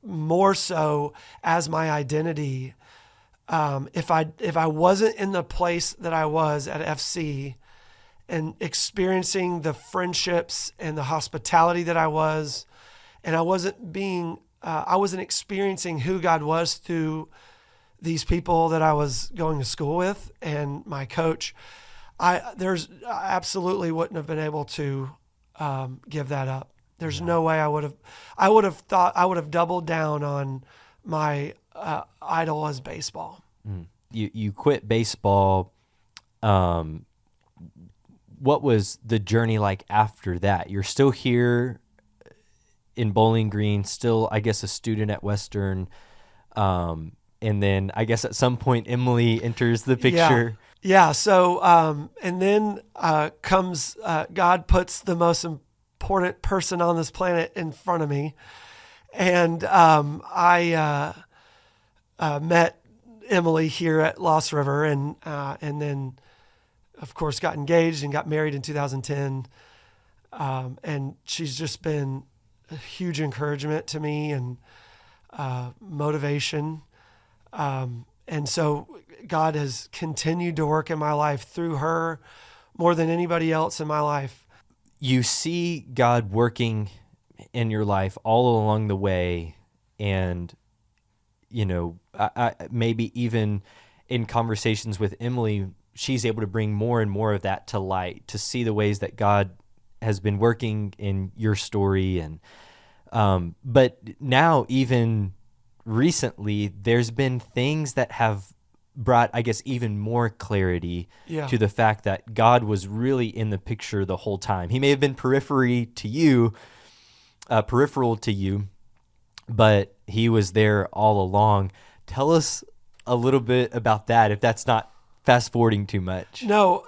more so as my identity. If I wasn't in the place that I was at FC and experiencing the friendships and the hospitality that I was, and I wasn't experiencing who God was through these people that I was going to school with and my coach, I absolutely wouldn't have been able to give that up. There's no way I would have thought I would have doubled down on my idol as baseball. You quit baseball. What was the journey like after that? You're still here in Bowling Green, still, I guess, a student at Western. And then I guess at some point Emily enters the picture. Yeah. So, and then comes, God puts the most important person on this planet in front of me. And I met Emily here at Lost River, and then, of course, got engaged and got married in 2010. And she's just been a huge encouragement to me and motivation. And so God has continued to work in my life through her more than anybody else in my life. You see God working in your life all along the way, and I maybe even in conversations with Emily, she's able to bring more and more of that to light, to see the ways that God has been working in your story. And but now, even recently, there's been things that have brought, I guess, even more clarity to the fact that God was really in the picture the whole time. He may have been peripheral to you, but he was there all along. Tell us a little bit about that, if that's not fast forwarding too much. No,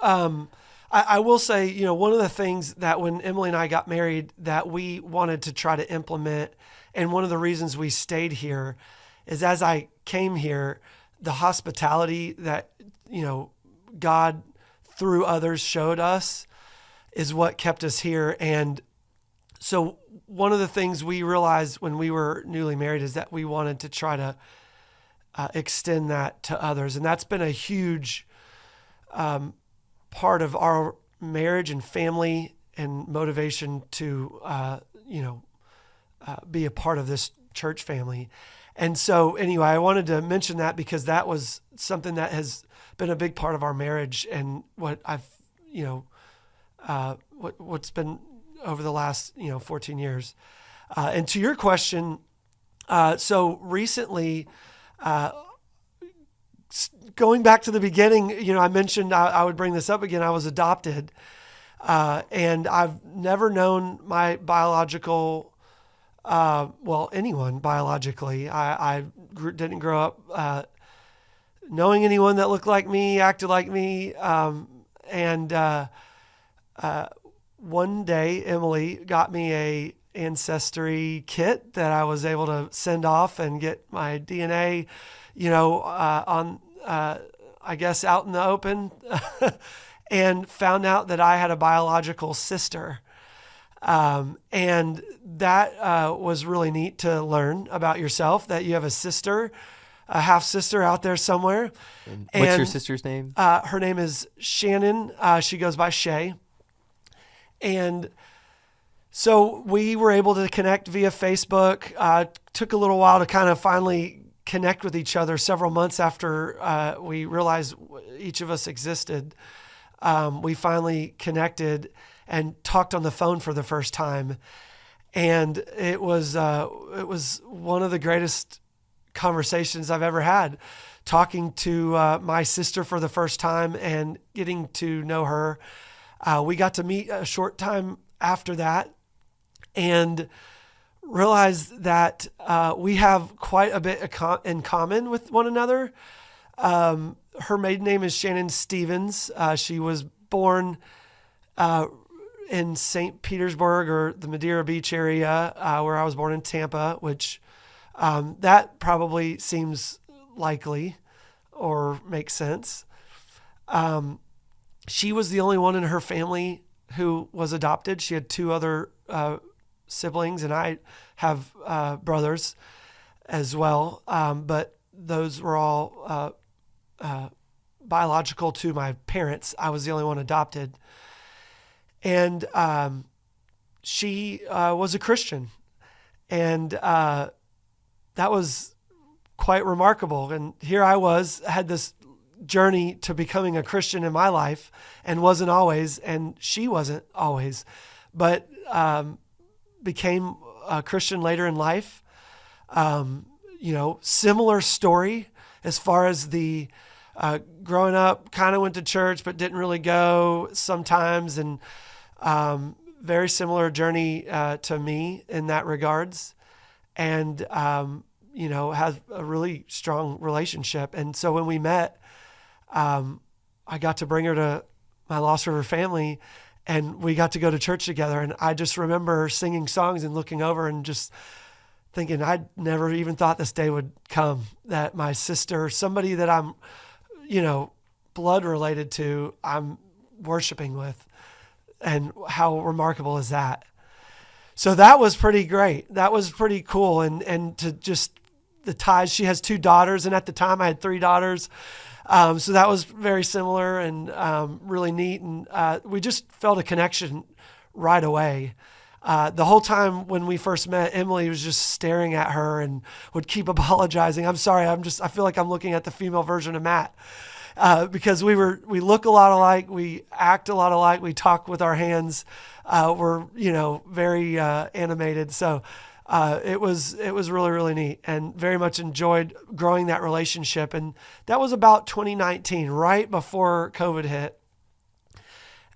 I will say, one of the things that when Emily and I got married that we wanted to try to implement, and one of the reasons we stayed here, is as I came here, the hospitality that, God through others showed us is what kept us here. And so one of the things we realized when we were newly married is that we wanted to try to extend that to others. And that's been a huge part of our marriage and family and motivation to, be a part of this church family. And so anyway, I wanted to mention that because that was something that has been a big part of our marriage and what I've, what's been over the last, 14 years. And to your question, so recently, going back to the beginning, I mentioned I would bring this up again. I was adopted, and I've never known my biological, anyone biologically. I didn't grow up knowing anyone that looked like me, acted like me, and one day Emily got me a ancestry kit that I was able to send off and get my DNA, I guess out in the open, and found out that I had a biological sister. And that was really neat to learn about yourself, that you have a sister, a half sister out there somewhere. And what's your sister's name? Her name is Shannon. She goes by Shay. And so we were able to connect via Facebook. Took a little while to kind of finally connect with each other. Several months after we realized each of us existed, we finally connected and talked on the phone for the first time. And it was one of the greatest conversations I've ever had, talking to my sister for the first time and getting to know her. We got to meet a short time after that and realized that we have quite a bit in common with one another. Her maiden name is Shannon Stevens. She was born in St. Petersburg, or the Madeira Beach area, where I was born in Tampa, which that probably seems likely or makes sense. She was the only one in her family who was adopted. She had two other siblings, and I have brothers as well, but those were all biological to my parents. I was the only one adopted. And she was a Christian, and that was quite remarkable. And here I had this journey to becoming a Christian in my life, and wasn't always, and she wasn't always, but became a Christian later in life. Similar story as far as the growing up, kind of went to church but didn't really go sometimes, and very similar journey to me in that regards, and has a really strong relationship. And so when we met, I got to bring her to my Lost River family, and we got to go to church together. And I just remember singing songs and looking over and just thinking, I'd never even thought this day would come, that my sister, somebody that I'm, blood related to, I'm worshiping with. And how remarkable is that? So that was pretty great. That was pretty cool. And to just the ties, she has two daughters, and at the time I had three daughters. So that was very similar and really neat. And we just felt a connection right away. The whole time when we first met, Emily was just staring at her and would keep apologizing. I'm sorry. I feel like I'm looking at the female version of Matt. Because we look a lot alike, we act a lot alike, we talk with our hands, we're very animated. So it was really, really neat, and very much enjoyed growing that relationship. And that was about 2019, right before COVID hit.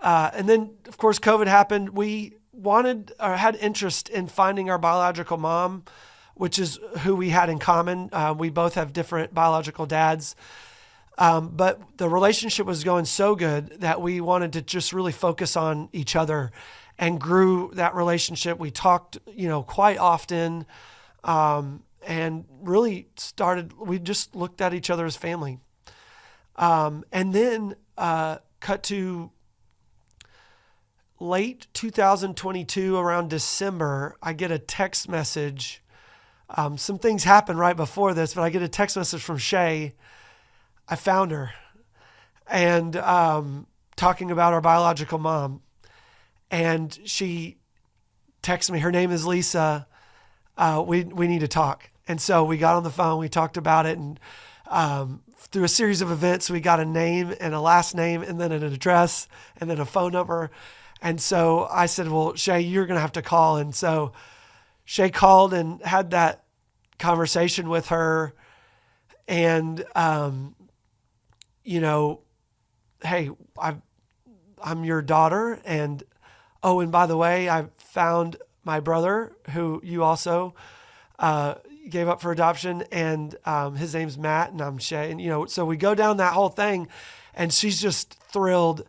And then of course COVID happened. We had interest in finding our biological mom, which is who we had in common. We both have different biological dads. But the relationship was going so good that we wanted to just really focus on each other, and grew that relationship. We talked, quite often, and really we just looked at each other as family. And then cut to late 2022, around December, I get a text message. Some things happened right before this, but I get a text message from Shay. I found her, and talking about our biological mom. And she texted me, her name is Lisa. we need to talk. And so we got on the phone, we talked about it, and through a series of events, we got a name and a last name and then an address and then a phone number. And so I said, well, Shay, you're going to have to call. And so Shay called and had that conversation with her. And, hey, I'm your daughter. And, oh, and by the way, I found my brother who you also gave up for adoption, and his name's Matt, and I'm Shay. And, so we go down that whole thing, and she's just thrilled.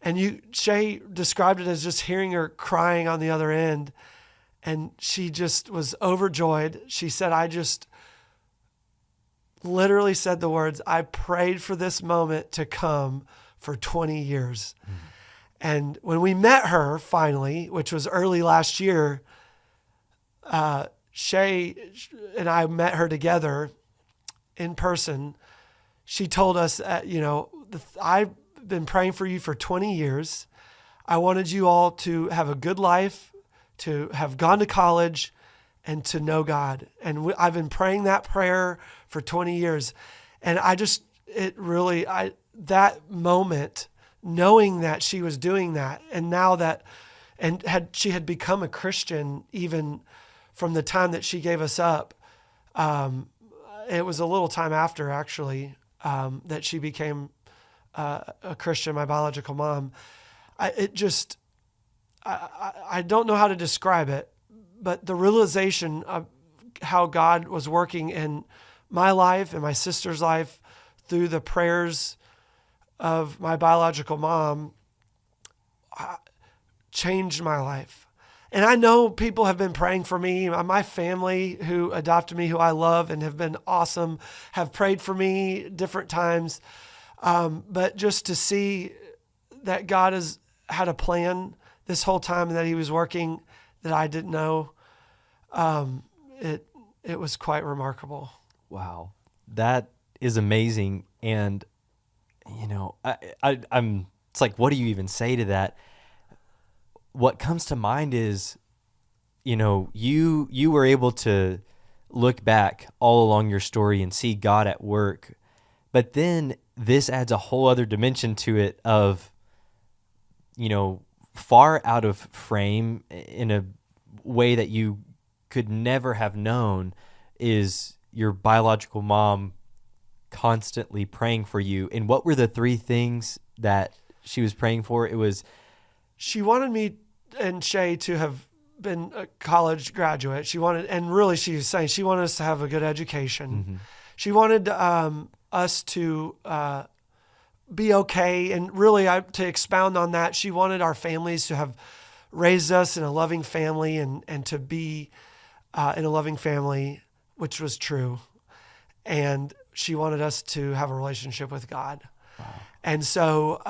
And Shay described it as just hearing her crying on the other end. And she just was overjoyed. She said, I just literally said the words, I prayed for this moment to come for 20 years. Mm. And when we met her finally, which was early last year, Shay and I met her together in person. She told us, I've been praying for you for 20 years. I wanted you all to have a good life, to have gone to college, and to know God. And I've been praying that prayer for 20 years. And that moment, knowing that she was doing that, and now that, she had become a Christian even from the time that she gave us up. It was a little time after, actually, that she became a Christian, my biological mom. I don't know how to describe it, but the realization of how God was working in my life and my sister's life through the prayers of my biological mom changed my life. And I know people have been praying for me. My family who adopted me, who I love and have been awesome, have prayed for me different times. But just to see that God has had a plan this whole time and that he was working that I didn't know, it was quite remarkable. Wow. That is amazing. And, I'm, it's like, what do you even say to that? What comes to mind is, you were able to look back all along your story and see God at work, but then this adds a whole other dimension to it of, far out of frame in a way that you could never have known, is your biological mom constantly praying for you. And what were the three things that she was praying for? It was, she wanted me and Shay to have been a college graduate. She was saying she wanted us to have a good education. Mm-hmm. She wanted us to be okay. And really, to expound on that, she wanted our families to have raised us in a loving family and to be in a loving family, which was true. And she wanted us to have a relationship with God. Wow. And so,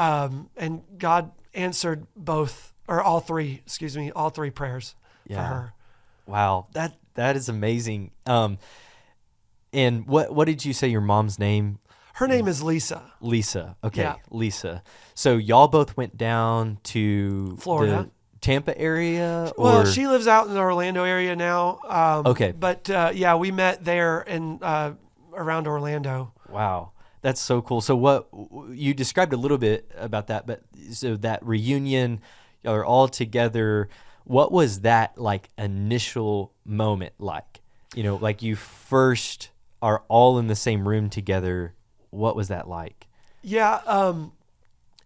and God answered all three prayers for her. Wow. That is amazing. And what did you say your mom's name? Her name is Lisa. Lisa. Okay. Yeah. Lisa. So y'all both went down to Florida, the Tampa area? Well, she lives out in the Orlando area now. Okay. But we met there in around Orlando. Wow. That's so cool. So what you described a little bit about that, but so that reunion, y'all are all together. What was that like initial moment like? Like you first are all in the same room together. What was that like? Yeah.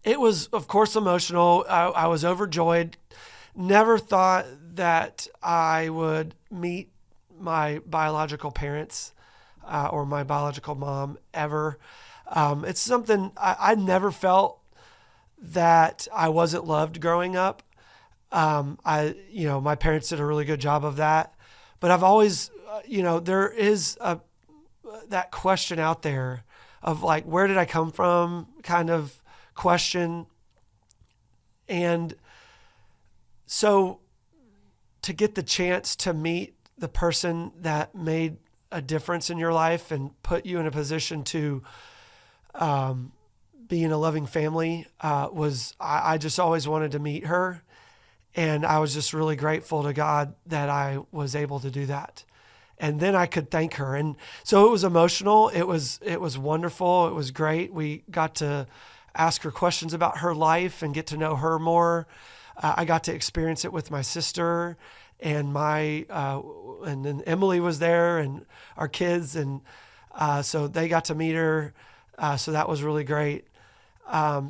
It was, of course, emotional. I was overjoyed. Never thought that I would meet my biological parents or my biological mom ever. It's something I never felt that I wasn't loved growing up. My parents did a really good job of that, but I've always, there is that question out there of like, where did I come from kind of question. And so to get the chance to meet the person that made a difference in your life and put you in a position to be in a loving family I just always wanted to meet her. And I was just really grateful to God that I was able to do that. And then I could thank her. And so it was emotional. It was wonderful. It was great. We got to ask her questions about her life and get to know her more. I got to experience it with my sister and and then Emily was there and our kids. And so they got to meet her. So that was really great.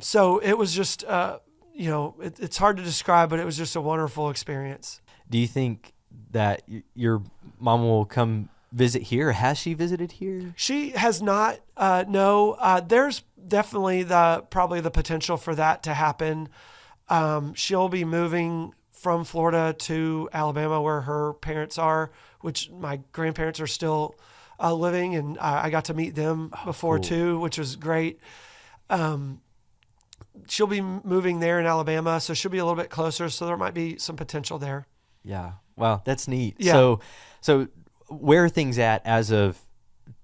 So it was just, it's hard to describe, but it was just a wonderful experience. Do you think that your mom will come visit here? Has she visited here? She has not. No, there's definitely probably the potential for that to happen. She'll be moving from Florida to Alabama where her parents are, which my grandparents are still living, and I got to meet them before cool. too, which was great. She'll be moving there in Alabama, so she'll be a little bit closer, so there might be some potential there. Yeah. Wow, that's neat. Yeah. So where are things at as of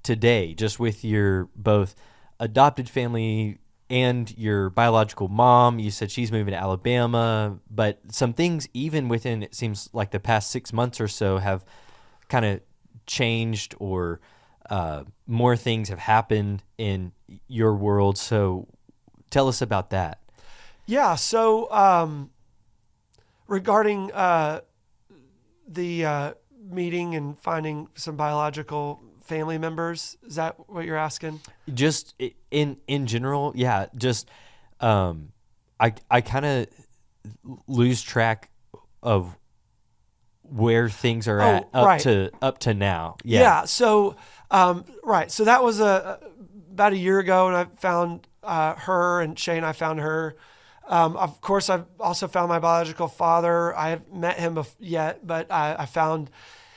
today, just with your both adopted family and your biological mom? You said she's moving to Alabama, but some things even within, it seems like the past 6 months or so, have kind of changed, or more things have happened in your world. So tell us about that. Yeah. So regarding the meeting and finding some biological family members, is that what you're asking? Just in general, yeah. Just I kind of lose track of where things are at up to now. Yeah. So right. So that was about a year ago, and I found her, and Shay and I found her. Of course, I've also found my biological father. I haven't met him yet, but I found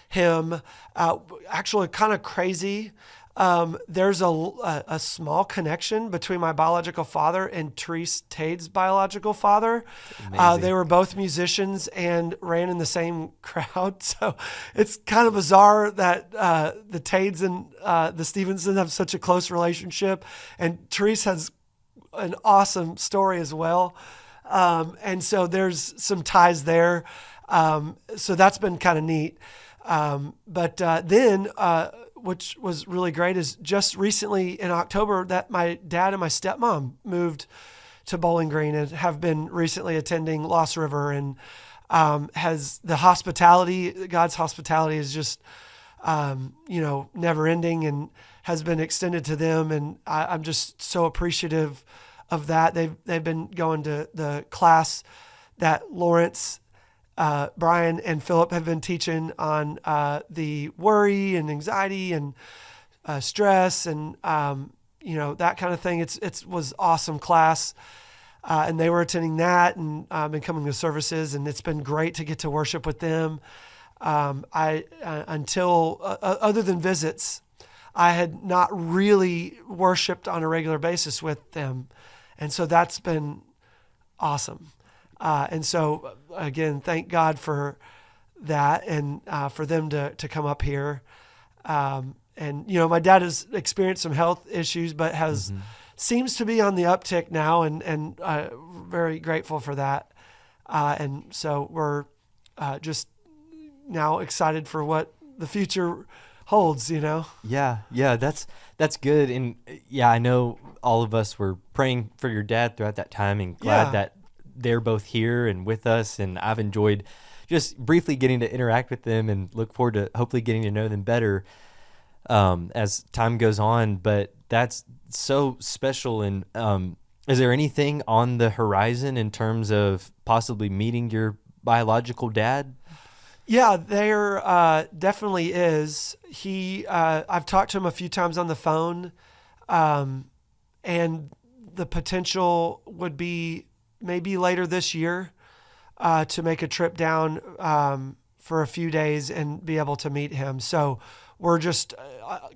him. Actually, kind of crazy. There's a small connection between my biological father and Therese Tade's biological father. They were both musicians and ran in the same crowd. So it's kind of bizarre that the Tades and the Stephenson have such a close relationship. And Therese has an awesome story as well. And so there's some ties there. So that's been kind of neat. But then which was really great, is just recently in October that my dad and my stepmom moved to Bowling Green and have been recently attending Lost River, and has the hospitality, God's hospitality is just, never ending and has been extended to them. And I'm just so appreciative of that. They've been going to the class that Lawrence, Brian and Philip have been teaching on the worry and anxiety and stress and that kind of thing. It was awesome class, and they were attending that and been coming to services, and it's been great to get to worship with them. Until other than visits, I had not really worshiped on a regular basis with them, and so that's been awesome. And so, again, thank God for that, and for them to come up here. And, my dad has experienced some health issues, but seems to be on the uptick now, and very grateful for that. And so we're just now excited for what the future holds, Yeah, that's good. And yeah, I know all of us were praying for your dad throughout that time, and glad that they're both here and with us, and I've enjoyed just briefly getting to interact with them, and look forward to hopefully getting to know them better as time goes on. But that's so special. And is there anything on the horizon in terms of possibly meeting your biological dad? Yeah, there definitely is. I've talked to him a few times on the phone, and the potential would be maybe later this year to make a trip down for a few days and be able to meet him. So we're just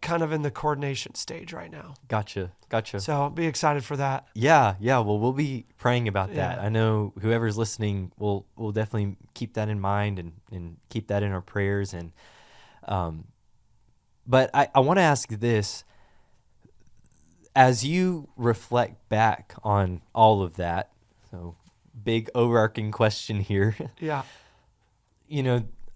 kind of in the coordination stage right now. Gotcha. So I'll be excited for that. Yeah. Well, we'll be praying about that. I know whoever's listening will definitely keep that in mind and keep that in our prayers. And but I want to ask this. As you reflect back on all of that, so big overarching question here. Yeah.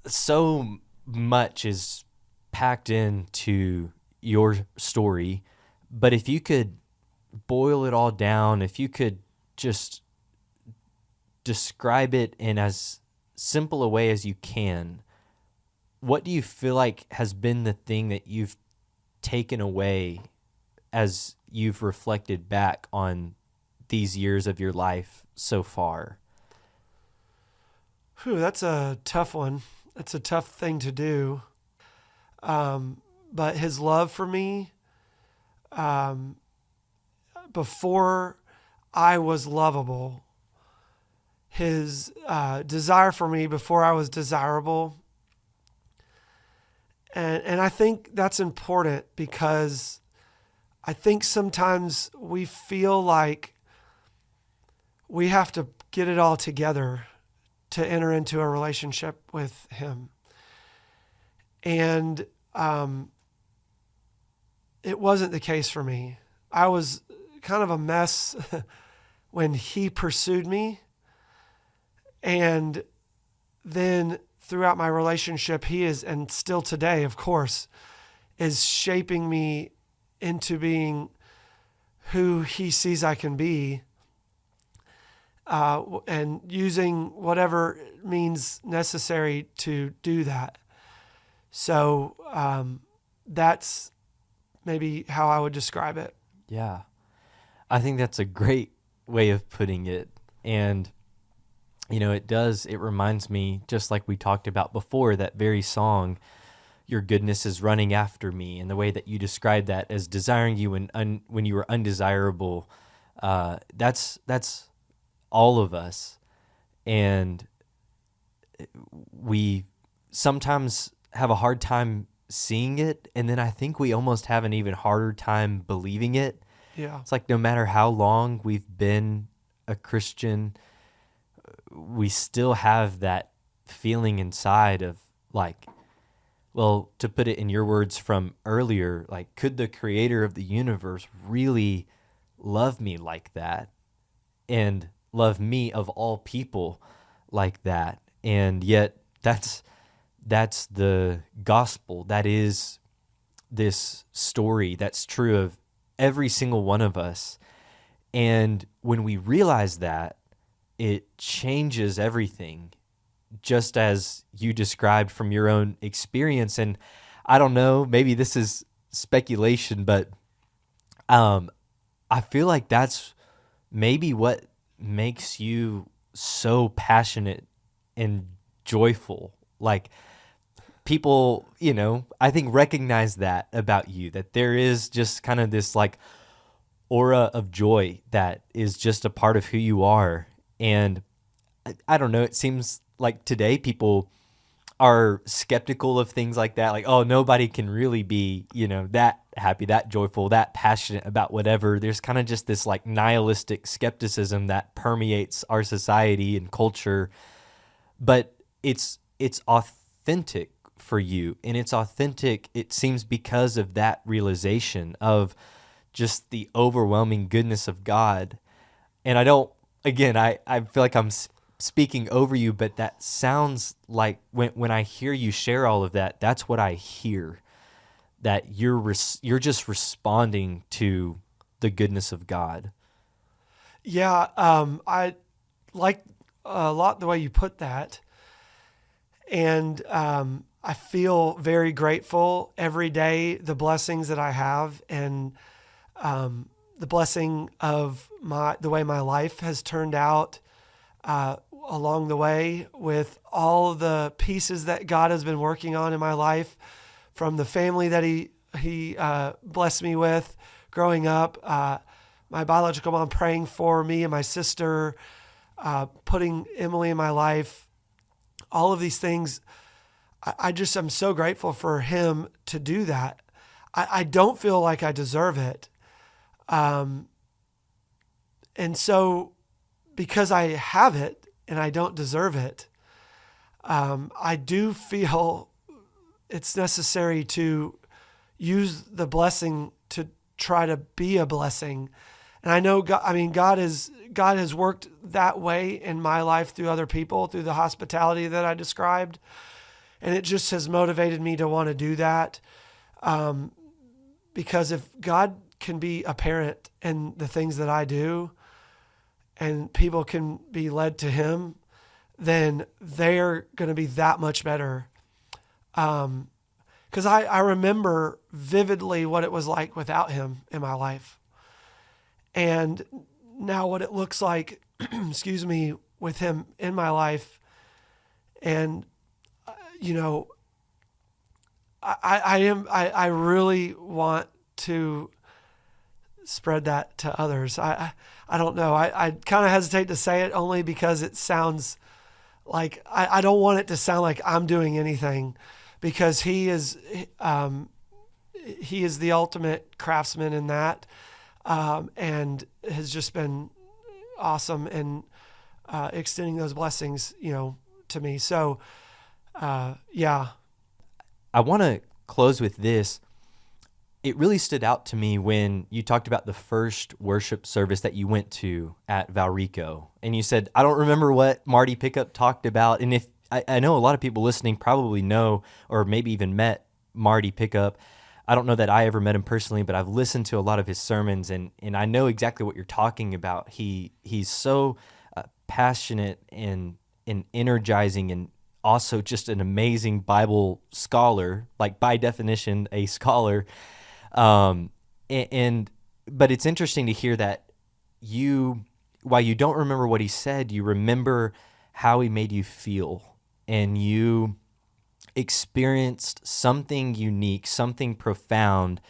So much is packed into your story, but if you could boil it all down, if you could just describe it in as simple a way as you can, what do you feel like has been the thing that you've taken away as you've reflected back on these years of your life so far? That's a tough one. That's a tough thing to do. But his love for me, before I was lovable, his desire for me before I was desirable. And I think that's important because I think sometimes we feel like we have to get it all together to enter into a relationship with him. And it wasn't the case for me. I was kind of a mess when he pursued me. And then throughout my relationship, he is, and still today, of course, is shaping me into being who he sees I can be, and using whatever means necessary to do that. So that's maybe how I would describe it. Yeah. I think that's a great way of putting it. And it reminds me, just like we talked about before, that very song, "Your goodness is running after me," and the way that you described that as desiring you when you were undesirable. That's all of us. And we sometimes have a hard time seeing it. And then I think we almost have an even harder time believing it. Yeah. It's like no matter how long we've been a Christian, we still have that feeling inside of like, well, to put it in your words from earlier, like, could the creator of the universe really love me like that and love me of all people like that? And yet that's the gospel. That is this story that's true of every single one of us. And when we realize that, it changes everything, just as you described from your own experience. And I don't know, maybe this is speculation, but I feel like that's maybe what makes you so passionate and joyful. Like, people, I think recognize that about you, that there is just kind of this like aura of joy that is just a part of who you are. And I don't know, it seems like today people are skeptical of things like that. Like, oh, nobody can really be, that happy, that joyful, that passionate about whatever. There's kind of just this like nihilistic skepticism that permeates our society and culture. But it's authentic for you. And it's authentic, it seems, because of that realization of just the overwhelming goodness of God. And I don't, again, I feel like I'm speaking over you, but that sounds like when I hear you share all of that, that's what I hear, that you're just responding to the goodness of God. Yeah, I like a lot the way you put that. And I feel very grateful every day, the blessings that I have, and the blessing of the way my life has turned out along the way, with all the pieces that God has been working on in my life, from the family that he blessed me with growing up, my biological mom praying for me and my sister, putting Emily in my life, all of these things. I'm so grateful for him to do that. I don't feel like I deserve it. And so, because I have it and I don't deserve it, I do feel it's necessary to use the blessing to try to be a blessing And I know God has worked that way in my life through other people, through the hospitality that I described. And it just has motivated me to want to do that. Because if God can be apparent in the things that I do and people can be led to him, then they're going to be that much better. Because I remember vividly what it was like without him in my life. And now what it looks like, excuse me, with him in my life. And, I really want to spread that to others. I don't know. I kind of hesitate to say it only because it sounds like, I don't want it to sound like I'm doing anything, because he is the ultimate craftsman in that. And has just been awesome in extending those blessings, to me. So, yeah. I want to close with this. It really stood out to me when you talked about the first worship service that you went to at Valrico, and you said, I don't remember what Marty Pickup talked about. And if I know a lot of people listening probably know, or maybe even met Marty Pickup. I don't know that I ever met him personally, but I've listened to a lot of his sermons, and I know exactly what you're talking about. He's so passionate and energizing, and also just an amazing Bible scholar, like by definition, a scholar. But it's interesting to hear that while you don't remember what he said, you remember how he made you feel, and you experienced something unique, something profound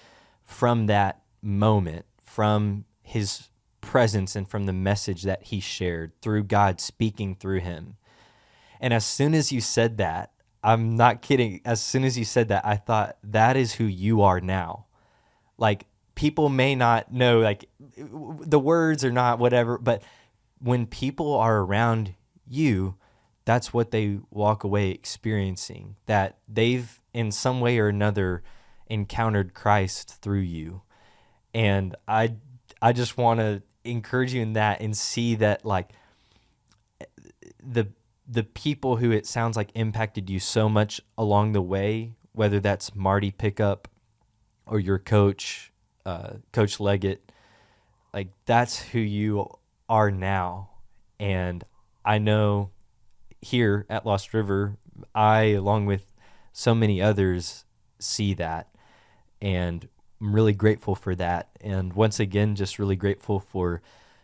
from that moment, from his presence and from the message that he shared through God speaking through him. And as soon as you said that, I'm not kidding, as soon as you said that, I thought, that is who you are now. Like, people may not know, like, the words are not whatever, but when people are around you, that's what they walk away experiencing, that they've in some way or another encountered Christ through you. And I just want to encourage you in that, and see that, like, the people who it sounds like impacted you so much along the way, whether that's Marty Pickup or your coach, Coach Leggett, like, that's who you are now. And I know here at Lost River, I, along with so many others, see that, and I'm really grateful for that. And once again, just really grateful for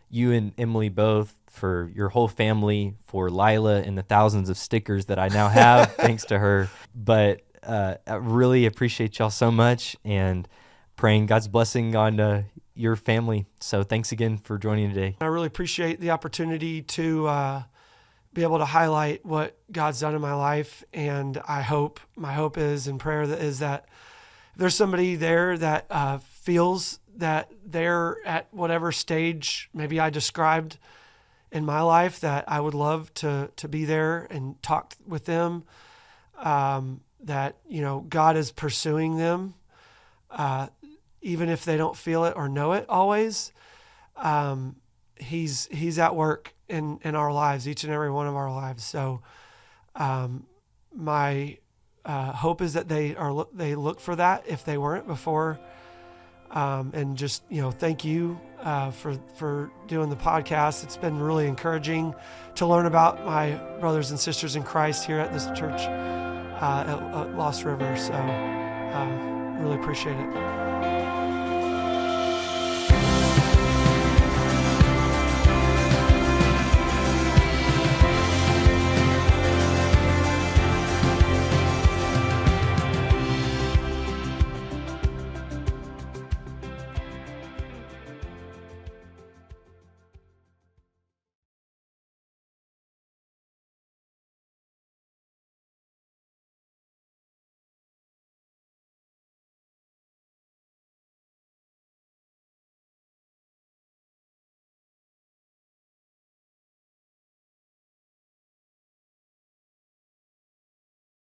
you and Emily both, for your whole family, for Lila and the thousands of stickers that I now have thanks to her. But I really appreciate y'all so much, and praying God's blessing on your family. So thanks again for joining today. I really appreciate the opportunity to be able to highlight what God's done in my life. And my hope is, and prayer is that if there's somebody there that feels that they're at whatever stage maybe I described in my life, that I would love to be there and talk with them, that, God is pursuing them, even if they don't feel it or know it always. He's at work in our lives, each and every one of our lives. So my hope is that they look for that if they weren't before. And just, thank you for doing the podcast. It's been really encouraging to learn about my brothers and sisters in Christ here at this church at Lost River. So really appreciate it.